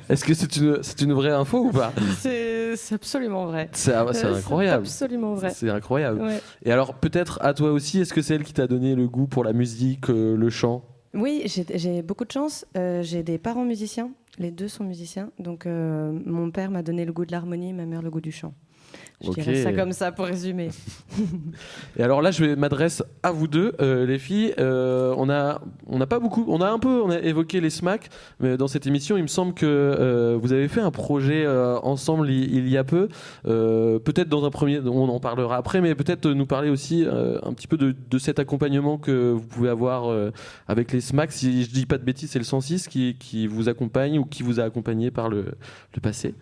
Est-ce que c'est une vraie info ou pas ? C'est absolument vrai. C'est incroyable. C'est absolument vrai. C'est incroyable. Ouais. Et alors peut-être à toi aussi, est-ce que c'est elle qui t'a donné le goût pour la musique, le chant ? Oui, j'ai beaucoup de chance. J'ai des parents musiciens. Les deux sont musiciens. Donc mon père m'a donné le goût de l'harmonie, ma mère le goût du chant. Je dirais ça comme ça pour résumer. Et alors là, je vais m'adresser à vous deux, les filles. On a évoqué les SMAC, mais dans cette émission, il me semble que vous avez fait un projet ensemble il y a peu. Peut-être dans un premier, on en parlera après, mais peut-être nous parler aussi un petit peu de cet accompagnement que vous pouvez avoir avec les SMAC. Si je dis pas de bêtises, c'est le 106 qui vous accompagne ou qui vous a accompagné par le passé.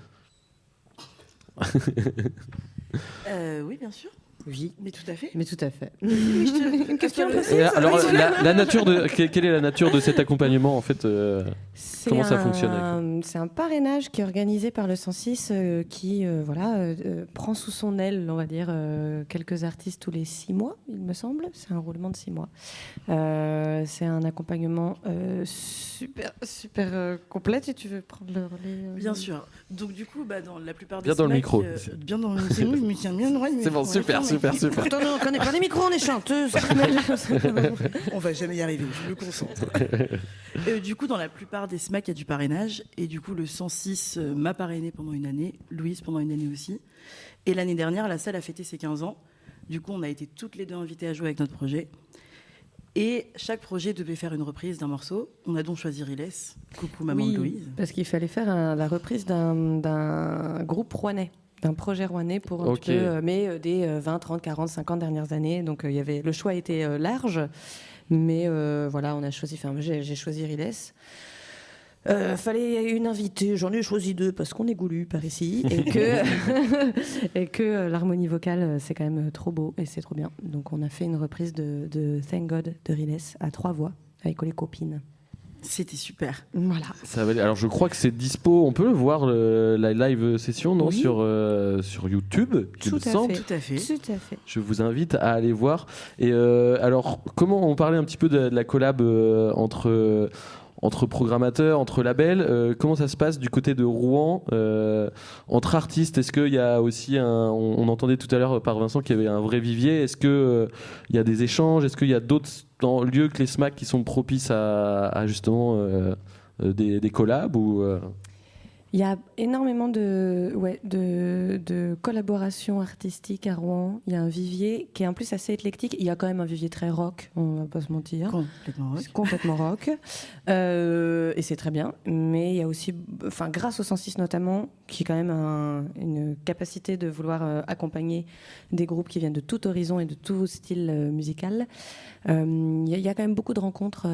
Oui, bien sûr. Oui, mais tout à fait. Une question précise. Alors, quelle est la nature de cet accompagnement en fait Comment ça fonctionne C'est un parrainage qui est organisé par le 106 qui prend sous son aile, on va dire, quelques artistes tous les 6 mois, il me semble. C'est un roulement de 6 mois. C'est un accompagnement super complet. Si tu veux prendre le relais. Bien sûr. Donc du coup, dans la plupart des bien dans le micro. Bien dans le micro. Je me tiens bien droit. C'est bon, super. Pourtant, on connaît pas les micros, on est chanteuses. On va jamais y arriver, je me concentre. Du coup, dans la plupart des SMAC, il y a du parrainage. Et du coup, le 106 m'a parrainé pendant une année, Louise pendant une année aussi. Et l'année dernière, la salle a fêté ses 15 ans. Du coup, on a été toutes les deux invitées à jouer avec notre projet. Et chaque projet devait faire une reprise d'un morceau. On a donc choisi Riles, coucou maman de Louise. Parce qu'il fallait faire la reprise d'un groupe rouennais. D'un projet rouennais pour un petit peu, mais des 20, 30, 40, 50 dernières années. Donc le choix était large, mais voilà, on a choisi. Enfin, j'ai choisi Riles. Fallait une invitée, j'en ai choisi 2 parce qu'on est goulu par ici et que l'harmonie vocale c'est quand même trop beau et c'est trop bien. Donc on a fait une reprise de Thank God de Riles à 3 voix avec les copines. C'était super. Voilà. Alors je crois que c'est dispo, on peut le voir la live session non, oui. sur YouTube. Tout à fait. Je vous invite à aller voir. Et alors comment on parlait un petit peu de la collab entre programmateurs, entre labels, comment ça se passe du côté de Rouen entre artistes? Est-ce qu'il y a aussi on entendait tout à l'heure par Vincent qu'il y avait un vrai vivier. Est-ce qu'il y a des échanges? Est-ce qu'il y a d'autres lieux que les SMAC qui sont propices à justement des collabs ou Il y a énormément de collaborations artistiques à Rouen. Il y a un vivier qui est en plus assez éclectique. Il y a quand même un vivier très rock, on va pas se mentir. Complètement rock. Et c'est très bien. Mais il y a aussi, grâce au 106 notamment, qui est quand même une capacité de vouloir accompagner des groupes qui viennent de tout horizon et de tout style musical. Il y a quand même beaucoup de rencontres.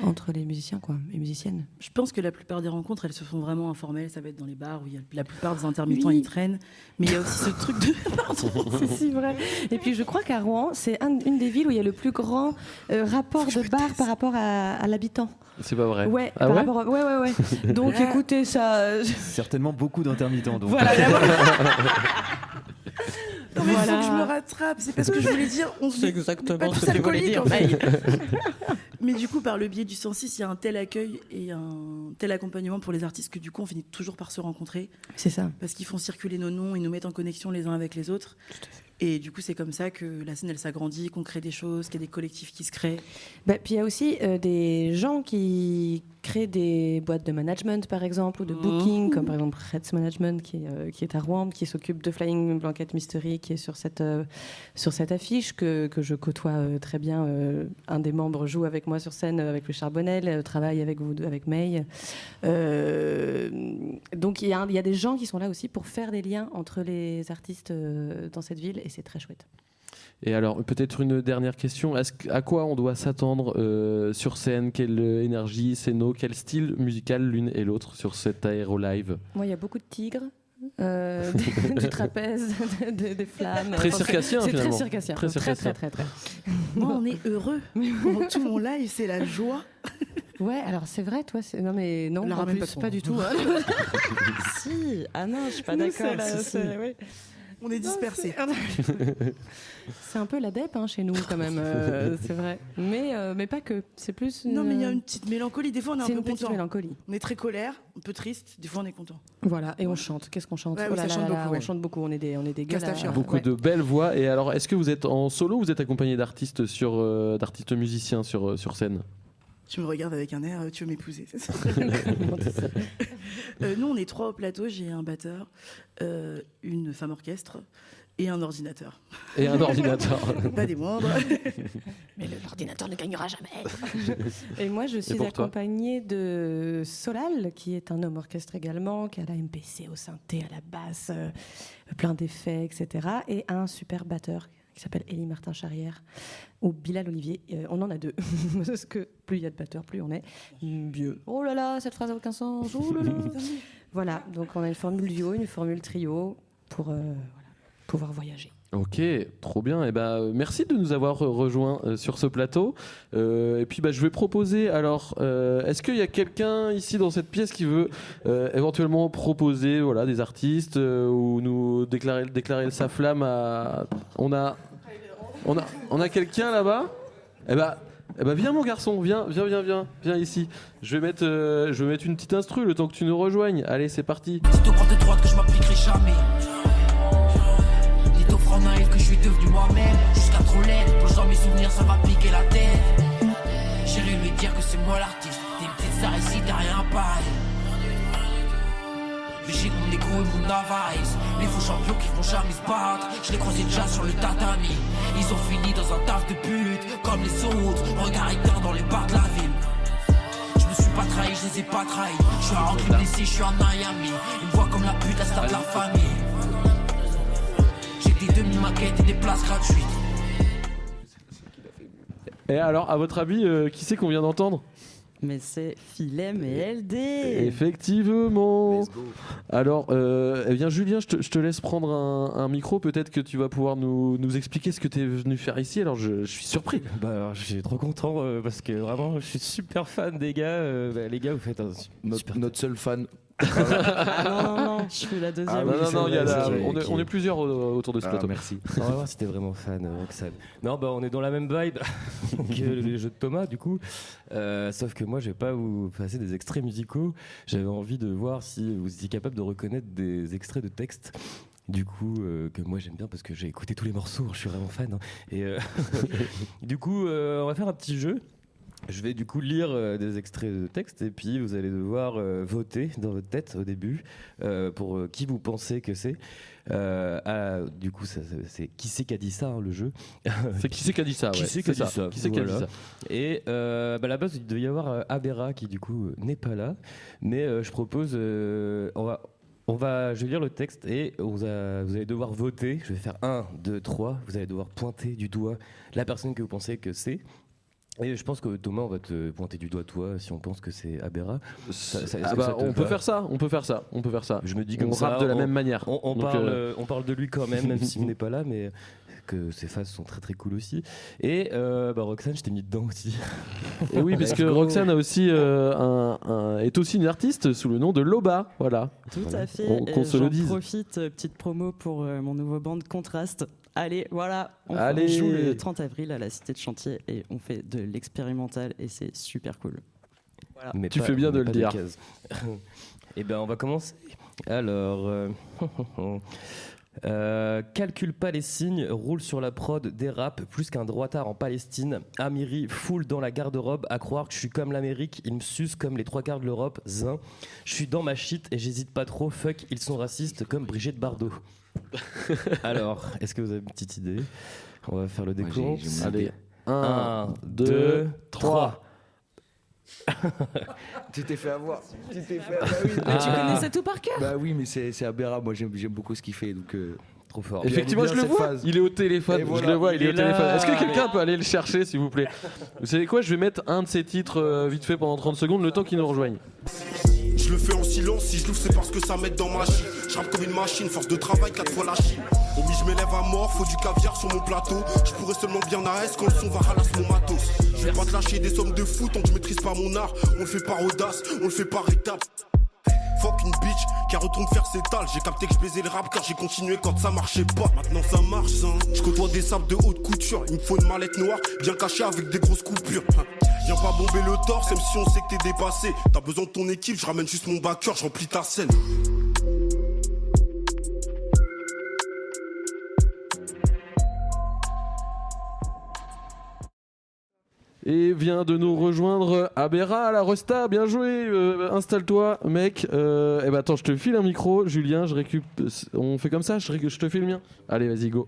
entre les musiciens quoi, et musiciennes. Je pense que la plupart des rencontres, elles se font vraiment informelles. Ça va être dans les bars où il y a la plupart des intermittents Oui. ils traînent. Mais il y a aussi ce truc de. Pardon. C'est si vrai. Et puis je crois qu'à Rouen, c'est une des villes où il y a le plus grand rapport de bar par rapport à l'habitant. C'est pas vrai. Ouais, Ah par ouais rapport à- ouais. Donc écoutez ça. Certainement beaucoup d'intermittents. Donc. Voilà. Non, mais il Voilà. faut que je me rattrape. C'est parce que je voulais dire. C'est exactement pas tous ce que tu voulais alcooliques, dire. en fait. Mais du coup, par le biais du 106, il y a un tel accueil et un tel accompagnement pour les artistes que du coup, on finit toujours par se rencontrer. C'est ça. Parce qu'ils font circuler nos noms, ils nous mettent en connexion les uns avec les autres. Et du coup, c'est comme ça que la scène, elle s'agrandit, qu'on crée des choses, qu'il y a des collectifs qui se créent. Puis il y a aussi des gens qui créent des boîtes de management, par exemple, ou de booking, comme par exemple Reds Management, qui est à Rouen, qui s'occupe de Flying Blanket Mystery, qui est sur cette affiche que je côtoie très bien. Un des membres joue avec moi sur scène, avec le Charbonnel, travaille avec vous deux, avec May. Donc il y a des gens qui sont là aussi pour faire des liens entre les artistes dans cette ville, et c'est très chouette. Et alors, peut-être une dernière question. À quoi on doit s'attendre sur scène? Quelle énergie, scéno, quel style musical l'une et l'autre sur cet Aéro Live? Moi, il y a beaucoup de tigres, du trapèze, des flammes. Très circassien, c'est finalement. très circassien. Très circassien. Très. Moi, on est heureux. Pendant tout mon live, c'est la joie. Ouais, alors c'est vrai, toi, non, mais non, La en ramène plus, pas trop. pas du tout. Hein. Si, ah non, je suis pas Nous, d'accord. c'est là, si. oui. On est dispersés. C'est un peu l'adep chez nous, quand même, c'est vrai. Mais pas que, c'est plus. Non, mais il y a une petite mélancolie. Des fois, on est un C'est peu une petite content. mélancolie. On est très colère, un peu triste. Des fois, on est content. Voilà, et on chante. Qu'est-ce qu'on chante? Ouais, Oh oui, là ça là chante là là, beaucoup, on ouais. chante beaucoup, on est des gueules. Castafiore. Beaucoup de belles voix. Et alors, est-ce que vous êtes en solo ou vous êtes accompagné d'artistes musiciens sur scène? Tu me regardes avec un air, tu veux m'épouser, c'est ça? Nous, on est 3 au plateau. J'ai un batteur, une femme orchestre et un ordinateur. Et un ordinateur. Pas des moindres. Mais l'ordinateur ne gagnera jamais. Et moi, je suis pour toi accompagnée de Solal, qui est un homme orchestre également, qui a la MPC au synthé, à la basse, plein d'effets, etc. Et un super batteur qui s'appelle Élie Martin Charrière, ou Bilal Olivier. On en a 2. Parce que plus il y a de batteurs, plus on est mieux. Oh là là, cette phrase n'a aucun sens. Oh là là. Voilà, donc on a une formule duo, une formule trio pour pouvoir voyager. Ok, trop bien. Et merci de nous avoir rejoints sur ce plateau. Et puis je vais proposer. Alors, est-ce qu'il y a quelqu'un ici dans cette pièce qui veut éventuellement proposer, des artistes ou nous déclarer sa flamme à. On a quelqu'un là-bas. Viens mon garçon, viens ici. Je vais mettre une petite instru le temps que tu nous rejoignes. Allez, c'est parti. C'est au bord de droite que je m'appliquerai jamais. Dit au franc naïf que je suis devenu moi-même. Jusqu'à trop l'aide, plongeant mes souvenirs, ça va piquer la tête. J'irai lui dire que c'est moi l'artiste. T'es une petite star ici, t'as rien pareil. Mais j'ai mon écho et mon avarice. Les faux champions qui vont jamais se battre. Je les croisais déjà sur le tatami. Ils ont fini dans un taf de pute. Comme les autres, regard éteint dans les bars de la ville. Je me suis pas trahi, je les ai pas trahis. Je suis à Rankin blessé, je suis à Miami. Ils me voient comme la pute, la star de la famille. J'ai des demi-maquettes et des places gratuites. Et alors, à votre avis, qui c'est qu'on vient d'entendre? Mais c'est Philem et LD. Effectivement. Alors, Julien, je te laisse prendre un micro. Peut-être que tu vas pouvoir nous expliquer ce que tu es venu faire ici. Alors, je suis surpris. Je suis trop content parce que vraiment, je suis super fan des gars. Les gars, vous faites un Notre seul fan. non, je suis la deuxième. On est plusieurs autour de ce plateau. Merci. On va voir si t'es vraiment fan, Roxane. Non, on est dans la même vibe que les jeux de Thomas, du coup. Sauf que moi, je vais pas vous passer des extraits musicaux. J'avais envie de voir si vous étiez capable de reconnaître des extraits de textes. Du coup, que moi j'aime bien parce que j'ai écouté tous les morceaux, je suis vraiment fan. Et du coup, on va faire un petit jeu. Je vais du coup lire des extraits de texte et puis vous allez devoir voter dans votre tête au début pour qui vous pensez que c'est. Du coup, c'est qui c'est qui a dit ça, le jeu. C'est qui c'est qui a dit ça, ouais. Qui c'est qui a dit ça. Qui c'est qui a dit ça. Et à la base, il devait y avoir Abera qui du coup n'est pas là. Mais je propose, je vais lire le texte et vous allez devoir voter. Je vais faire 1, 2, 3. Vous allez devoir pointer du doigt la personne que vous pensez que c'est. Et je pense que Thomas, on va te pointer du doigt toi si on pense que c'est Abera. On peut faire ça. Je me dis on comme ça. rappe de la même manière. On parle de lui quand même s'il n'est pas là, mais que ses phases sont très très cool aussi. Et Roxane, je t'ai mis dedans aussi. Et oui, parce que Roxane a aussi est aussi une artiste sous le nom de Loba, voilà. Tout à fait. Qu'on se le dise. J'en profite, petite promo pour mon nouveau band Contraste. Allez, voilà, on Allez. joue le 30 avril à la Cité de Chantier et on fait de l'expérimental et c'est super cool. Voilà. Mais tu fais bien de le dire. Et ben on va commencer. Alors, calcule pas les signes, roule sur la prod, dérape plus qu'un droitard en Palestine. Amiri foule dans la garde-robe, à croire que je suis comme l'Amérique, ils me sucent comme les 3/4 de l'Europe. Zin, je suis dans ma shit et j'hésite pas trop. Fuck, ils sont racistes comme Brigitte Bardot. Alors, est-ce que vous avez une petite idée? On va faire le décompte. Allez, 1, 2, 3. Tu t'es fait avoir. Tu connaissais tout par cœur? Bah oui, mais c'est Abera. Moi, j'aime beaucoup ce qu'il fait. Donc, trop fort. Effectivement, je le vois. Il est au téléphone. Voilà. Je le vois, il est au téléphone. Est-ce que quelqu'un là. peut aller le chercher, s'il vous plaît? Vous savez quoi? Je vais mettre un de ces titres vite fait pendant 30 secondes, le temps qu'il nous rejoigne. Je le fais en silence, si je l'ouvre c'est parce que ça m'aide dans ma chine. Je rappe comme une machine, force de travail, 4 fois la Chine. Omi, je m'élève à mort, faut du caviar sur mon plateau. Je pourrais seulement bien à S quand le son va ralasse mon matos. Je vais pas te lâcher des sommes de fou tant que je maîtrise pas mon art. On le fait par audace, on le fait par étapes. Fuck une bitch qui retourne faire ses tales. J'ai capté que je baisais le rap car j'ai continué quand ça marchait pas. Maintenant ça marche, hein. Je côtoie des sables de haute couture. Il me faut une mallette noire bien cachée avec des grosses coupures. Viens pas bomber le torse, même si on sait que t'es dépassé. T'as besoin de ton équipe, je ramène juste mon backer, je remplis ta scène. Et vient de nous rejoindre Abera à la Resta, bien joué, installe-toi mec. Attends, je te file un micro, Julien, on fait comme ça, je te file le mien. Allez, vas-y, go.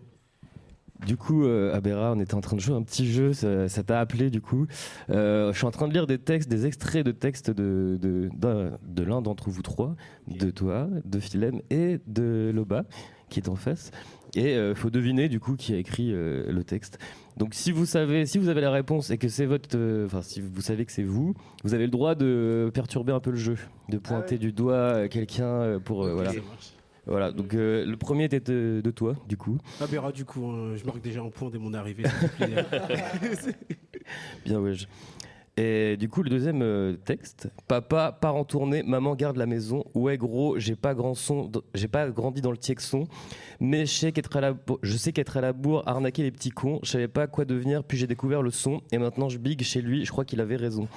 Du coup, Abera, on était en train de jouer un petit jeu, ça t'a appelé du coup. Je suis en train de lire des extraits de textes de l'un d'entre vous trois, de toi, de Philem et de Loba, qui est en face. Et faut deviner du coup qui a écrit le texte. Donc si vous avez la réponse et que c'est si vous savez que c'est vous avez le droit de perturber un peu le jeu, de pointer du doigt quelqu'un pour voilà. Voilà, donc le premier était de toi, du coup. Abera, du coup, je marque déjà un point dès mon arrivée. Bien, ouais. Et du coup, le deuxième texte. Papa part en tournée, maman garde la maison. Ouais, gros, j'ai pas grandi dans le Tiexon, mais je sais qu'être à la bourre, arnaquer les petits cons. Je savais pas quoi devenir, puis j'ai découvert le son, et maintenant je big chez lui. Je crois qu'il avait raison.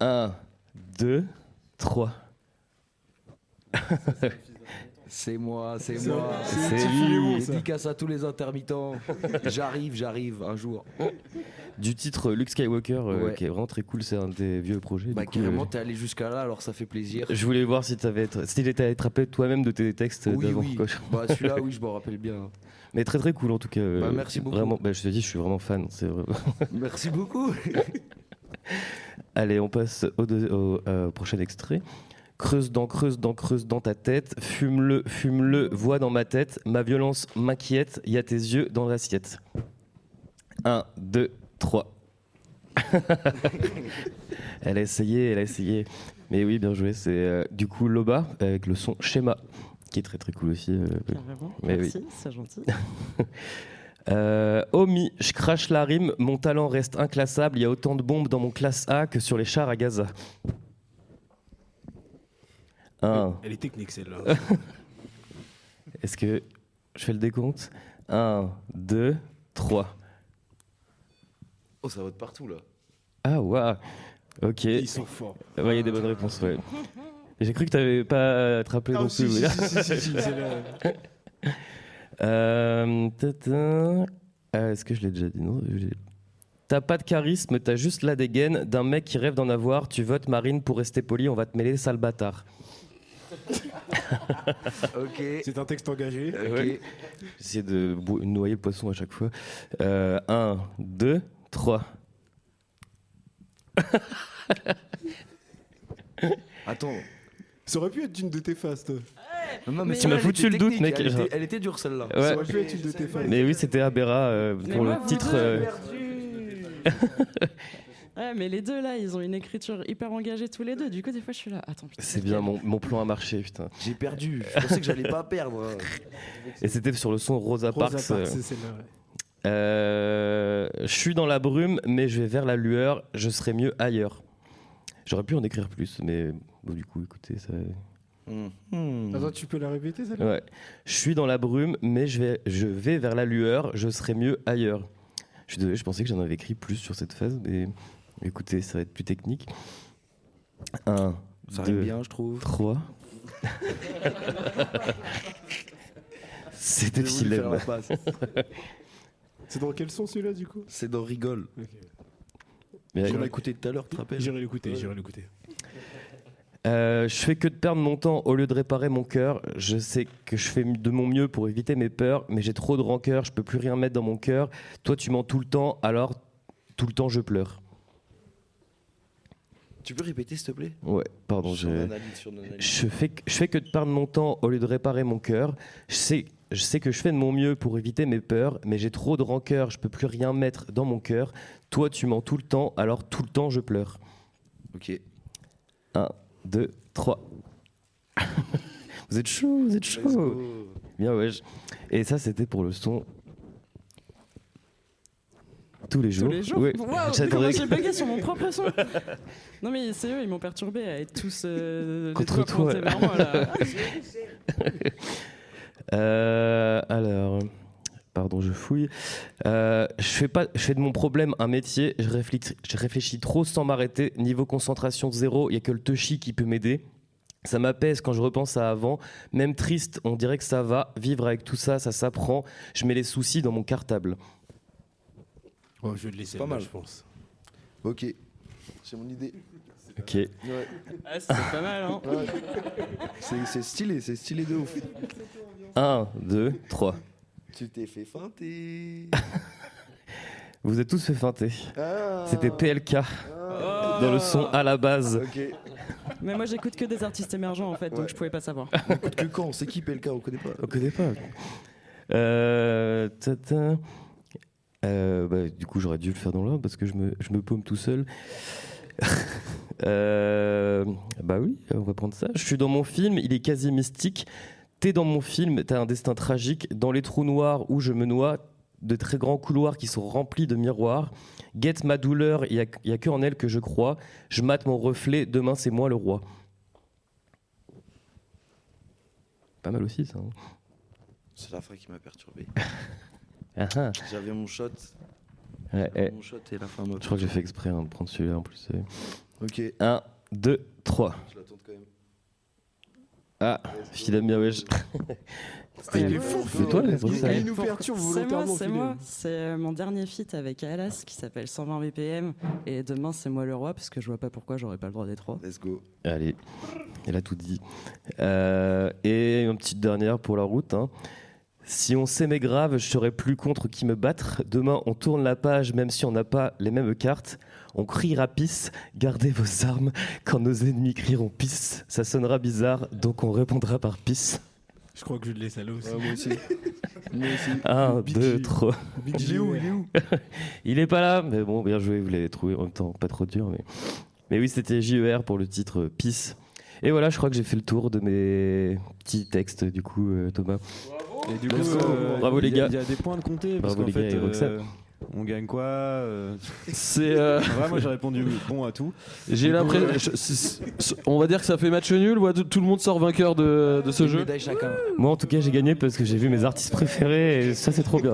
1, 2, 3. C'est moi. C'est lui. Dédicace à tous les intermittents. J'arrive un jour. Du titre Luke Skywalker, Ouais. qui est vraiment très cool, c'est un des vieux projets. Bah du coup, carrément, t'es allé jusqu'à là, alors ça fait plaisir. je voulais voir si t'étais attrapé toi-même de tes textes d'avant. Oui. Bah celui-là, oui, je m'en rappelle bien. Mais très très cool en tout cas. Bah, merci beaucoup. Vraiment, je te dis, je suis vraiment fan. C'est vrai. Merci beaucoup. Allez, on passe au prochain extrait. Creuse dans ta tête, fume-le, vois dans ma tête, ma violence m'inquiète, y a tes yeux dans l'assiette. 1, 2, 3. Elle a essayé. Mais oui, bien joué. C'est du coup Loba avec le son Schéma, qui est très très cool aussi. Mais Merci, oui. c'est gentil. Omi, je crache la rime, mon talent reste inclassable, il y a autant de bombes dans mon classe A que sur les chars à Gaza. Elle est technique celle-là. Est-ce que je fais le décompte? 1, 2, 3. Oh, ça va de partout là. Ah, waouh. Ok. Ils sont forts. Ouais, il y a des bonnes réponses, ouais. J'ai cru que tu n'avais pas attrapé non plus. Si, c'est là. Est-ce que je l'ai déjà dit? Non. T'as pas de charisme, t'as juste la dégaine d'un mec qui rêve d'en avoir. Tu votes Marine pour rester poli, on va te mêler, sale bâtard. Ok. C'est un texte engagé. Ouais. J'essaie de noyer le poisson à chaque fois. 1, 2, 3. Attends. Ça aurait pu être une de tes fastes. Non, mais tu m'as foutu le doute, mec. Elle était dure celle-là. Ouais. Ça aurait pu être une de tes fastes. Mais oui, c'était Abera pour le titre. Ouais, mais les deux là, ils ont une écriture hyper engagée tous les deux. Du coup, des fois, je suis là. Attends, putain. C'est bien, mon plan a marché, putain. J'ai perdu. Je pensais que j'allais pas perdre. Et c'était sur le son Rosa Parks. Rosa Parks, c'est celle-là, ouais. Je suis dans la brume, mais je vais vers la lueur. Je serai mieux ailleurs. J'aurais pu en écrire plus, mais bon, du coup, écoutez, ça. Attends, tu peux la répéter, celle-là? Ouais. Je suis dans la brume, mais je vais vers la lueur. Je serai mieux ailleurs. Je suis désolé, je pensais que j'en avais écrit plus sur cette phase, mais écoutez, ça va être plus technique. 1, Ça 2, rime bien, je trouve. 3. C'était J'ai voulu faire Philem. la passe. C'est dans quel son celui-là du coup? C'est dans Rigole. Mais On l'a écouté tout à l'heure, tu te rappelles? J'irai l'écouter, j'irai l'écouter. Je fais que de perdre mon temps au lieu de réparer mon cœur. Je sais que je fais de mon mieux pour éviter mes peurs, mais j'ai trop de rancœur, je peux plus rien mettre dans mon cœur. Toi, tu mens tout le temps, alors tout le temps je pleure. Tu peux répéter, s'il te plaît? Ouais, pardon. Sur l'analyse. Je fais que de perdre mon temps au lieu de réparer mon cœur. Je sais que je fais de mon mieux pour éviter mes peurs, mais j'ai trop de rancœur, je peux plus rien mettre dans mon cœur. Toi, tu mens tout le temps, alors tout le temps je pleure. Ok. 1, 2, 3. Vous êtes chaud, vous êtes chaud. Bien, ouais. Et ça, c'était pour le son. Tous les jours. Tous les jours. Ouais. Waouh, J'attendais- comment j'ai bugué sur mon propre son. Non mais c'est eux, ils m'ont perturbé à être tous les Contre doigts toi. pointés vers moi là. Alors, pardon, je fouille. Je fais de mon problème un métier. Je réfléchis trop sans m'arrêter. Niveau concentration zéro, il y a que le touchy qui peut m'aider. Ça m'apaise quand je repense à avant. Même triste, on dirait que ça va. Vivre avec tout ça, ça s'apprend. Je mets les soucis dans mon cartable. Oh, je vais le laisser Pas là, mal. je pense. Ok. C'est mon idée. Ok. Ouais. Ah, c'est pas mal hein. Ouais. C'est stylé de ouf. 1, 2, 3. Tu t'es fait feinter. Vous êtes tous fait feinter. Ah. C'était PLK dans le son à la base. Ok. Mais moi j'écoute que des artistes émergents en fait, donc je pouvais pas savoir. On écoute que quand? C'est qui PLK? On connaît pas. On connaît pas. Du coup, j'aurais dû le faire dans l'ordre parce que je me paume tout seul. Bah oui, on va prendre ça. Je suis dans mon film, il est quasi mystique. T'es dans mon film, t'as un destin tragique. Dans les trous noirs où je me noie, de très grands couloirs qui sont remplis de miroirs. Guette ma douleur, il y a que en elle que je crois. Je mate mon reflet, demain c'est moi le roi. Pas mal aussi ça. Hein. C'est la fin qui m'a perturbé. Ah ah. J'avais mon shot. Ouais, Mon shot et la fin m'a je crois que j'ai fait exprès de prendre celui-là en plus. Ok. 1, 2, 3. Je l'attends quand même. Ah, Philem bien wesh. Il est fort, C'est toi, là, il nous perturbe volontairement. C'est moi. C'est mon dernier feat avec Alas qui s'appelle 120 BPM. Et demain, c'est moi le roi, parce que je vois pas pourquoi j'aurais pas le droit d'être roi. Let's go. Allez, elle a tout dit. Et une petite dernière pour la route. Hein. Si on s'aimait grave, je serais plus contre qui me battre. Demain, on tourne la page, même si on n'a pas les mêmes cartes. On criera pisse, gardez vos armes. Quand nos ennemis crieront pisse, ça sonnera bizarre, donc on répondra par pisse. Je crois que je l'ai celle-là aussi. Ouais, moi aussi. Moi aussi. 1, 2, 3. Il est où? Il est où? Il est pas là, mais bon, bien joué, vous l'avez trouvé en même temps, pas trop dur. Mais oui, c'était JER pour le titre Pisse. Et voilà, je crois que j'ai fait le tour de mes petits textes, du coup, Thomas. Et du coup, bravo les gars. Il y a des points de compter parce Bravo qu'en les fait, gars et Roxane. on gagne quoi C'est. Ouais, moi j'ai répondu bon à tout. J'ai l'impression. On va dire que ça fait match nul. Tout le monde sort vainqueur de ce jeu. Médaille chacun. Moi, en tout cas, j'ai gagné parce que j'ai vu mes artistes préférés et ça, c'est trop bien.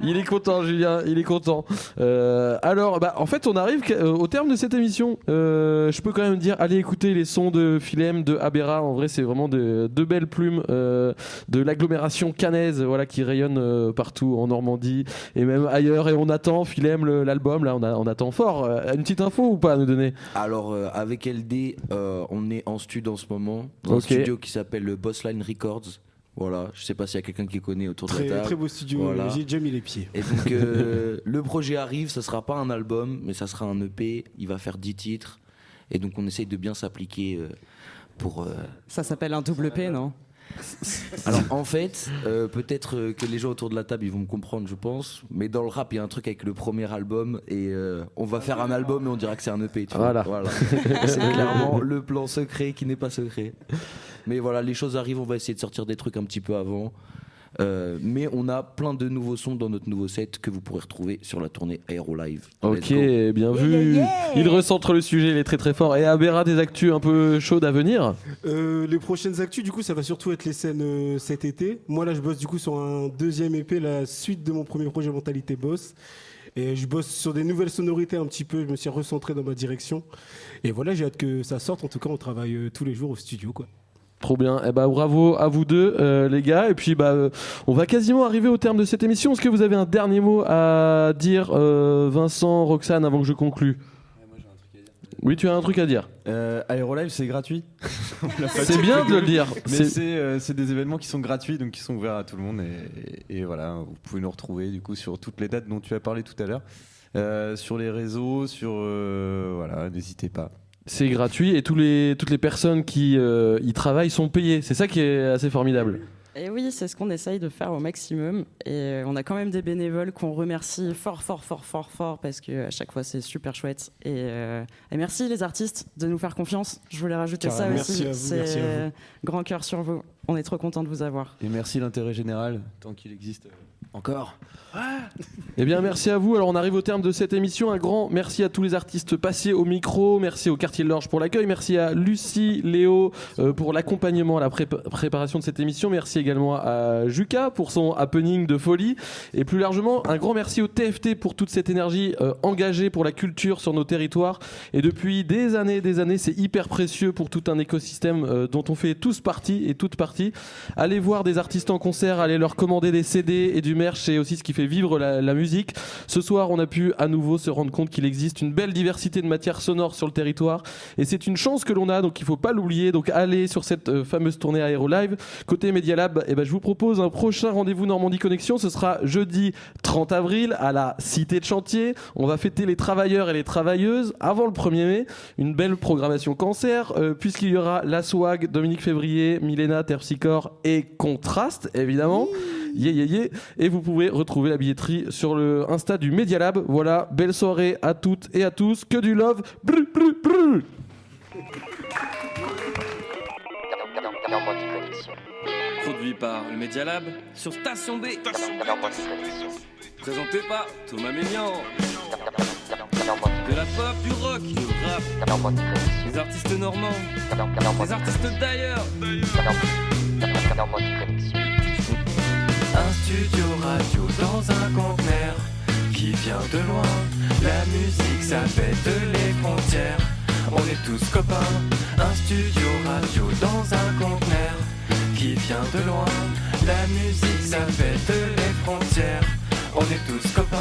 Il est content, Julien, il est content. Alors, en fait, on arrive au terme de cette émission. Je peux quand même dire, allez écouter les sons de Philem, de Abera. En vrai, c'est vraiment deux belles plumes de l'agglomération caennaise, voilà, qui rayonne partout en Normandie et même ailleurs. Et on attend Philem, l'album, là, on attend fort. Une petite info ou pas à nous donner? Alors, avec LD, on est en studio en ce moment, dans un studio qui s'appelle le Bossline Records. Voilà, je sais pas s'il y a quelqu'un qui connaît autour de la table. Très beau studio, voilà. J'ai déjà mis les pieds. Et donc le projet arrive, ça sera pas un album, mais ça sera un EP, il va faire 10 titres. Et donc on essaye de bien s'appliquer pour... Ça s'appelle un double P, non? Alors en fait, peut-être que les gens autour de la table ils vont me comprendre, je pense. Mais dans le rap, il y a un truc avec le premier album et on va faire un album et on dira que c'est un EP. Tu vois. Voilà. C'est clairement le plan secret qui n'est pas secret. Mais voilà, les choses arrivent. On va essayer de sortir des trucs un petit peu avant. Mais on a plein de nouveaux sons dans notre nouveau set que vous pourrez retrouver sur la tournée Aero Live. Ok, bien vu. Il recentre le sujet, il est très très fort. Et Abera, des actus un peu chaudes à venir? Les prochaines actus, du coup, ça va surtout être les scènes cet été. Moi, là, je bosse du coup sur un deuxième EP, la suite de mon premier projet Mentalité Boss. Et je bosse sur des nouvelles sonorités un petit peu. Je me suis recentré dans ma direction. Et voilà, j'ai hâte que ça sorte. En tout cas, on travaille tous les jours au studio, quoi. Trop bien, eh ben, bravo à vous deux les gars, et puis on va quasiment arriver au terme de cette émission. Est-ce que vous avez un dernier mot à dire, Vincent, Roxane, avant que je conclue? Oui, tu as un truc à dire. Aérolive, c'est gratuit. C'est bien de le dire. Mais c'est des événements qui sont gratuits, donc qui sont ouverts à tout le monde. Et voilà, vous pouvez nous retrouver du coup sur toutes les dates dont tu as parlé tout à l'heure, sur les réseaux, voilà, n'hésitez pas. C'est gratuit et toutes les personnes qui y travaillent sont payées. C'est ça qui est assez formidable. Et oui, c'est ce qu'on essaye de faire au maximum. Et on a quand même des bénévoles qu'on remercie fort parce qu'à chaque fois c'est super chouette. Et merci les artistes de nous faire confiance. Je voulais rajouter ça aussi. C'est grand cœur sur vous. On est trop contents de vous avoir. Et merci l'intérêt général, tant qu'il existe encore. Eh bien, merci à vous. Alors, on arrive au terme de cette émission. Un grand merci à tous les artistes passés au micro. Merci au Quartier de l'Orge pour l'accueil. Merci à Lucie, Léo pour l'accompagnement à la préparation de cette émission. Merci également à Juka pour son happening de folie. Et plus largement, un grand merci au TFT pour toute cette énergie engagée pour la culture sur nos territoires. Et depuis des années, c'est hyper précieux pour tout un écosystème dont on fait tous partie et toutes parties. Allez voir des artistes en concert, allez leur commander des CD et du merch. C'est aussi ce qui fait vivre la musique. Ce soir, on a pu à nouveau se rendre compte qu'il existe une belle diversité de matières sonores sur le territoire. Et c'est une chance que l'on a, donc il ne faut pas l'oublier. Donc allez sur cette fameuse tournée Aero Live. Côté Media Lab, je vous propose un prochain rendez-vous Normandie Connexion. Ce sera jeudi 30 avril à la Cité de Chantier. On va fêter les travailleurs et les travailleuses avant le 1er mai. Une belle programmation cancer, puisqu'il y aura La Swag, Dominique Février, Milena, Terpsichore et Contraste, évidemment. Et vous pouvez retrouver la billetterie sur le Insta du Media Lab. Voilà, belle soirée à toutes et à tous. Que du love. Brr, brr, brr. Produit par le Media Lab sur Station B. Présenté par Thomas Ménian. De la pop, du rock, du rap. Les artistes normands. Les artistes d'ailleurs. Un studio radio dans un conteneur qui vient de loin. La musique ça pète les frontières. On est tous copains. Un studio radio dans un conteneur qui vient de loin. La musique ça pète les frontières. On est tous copains.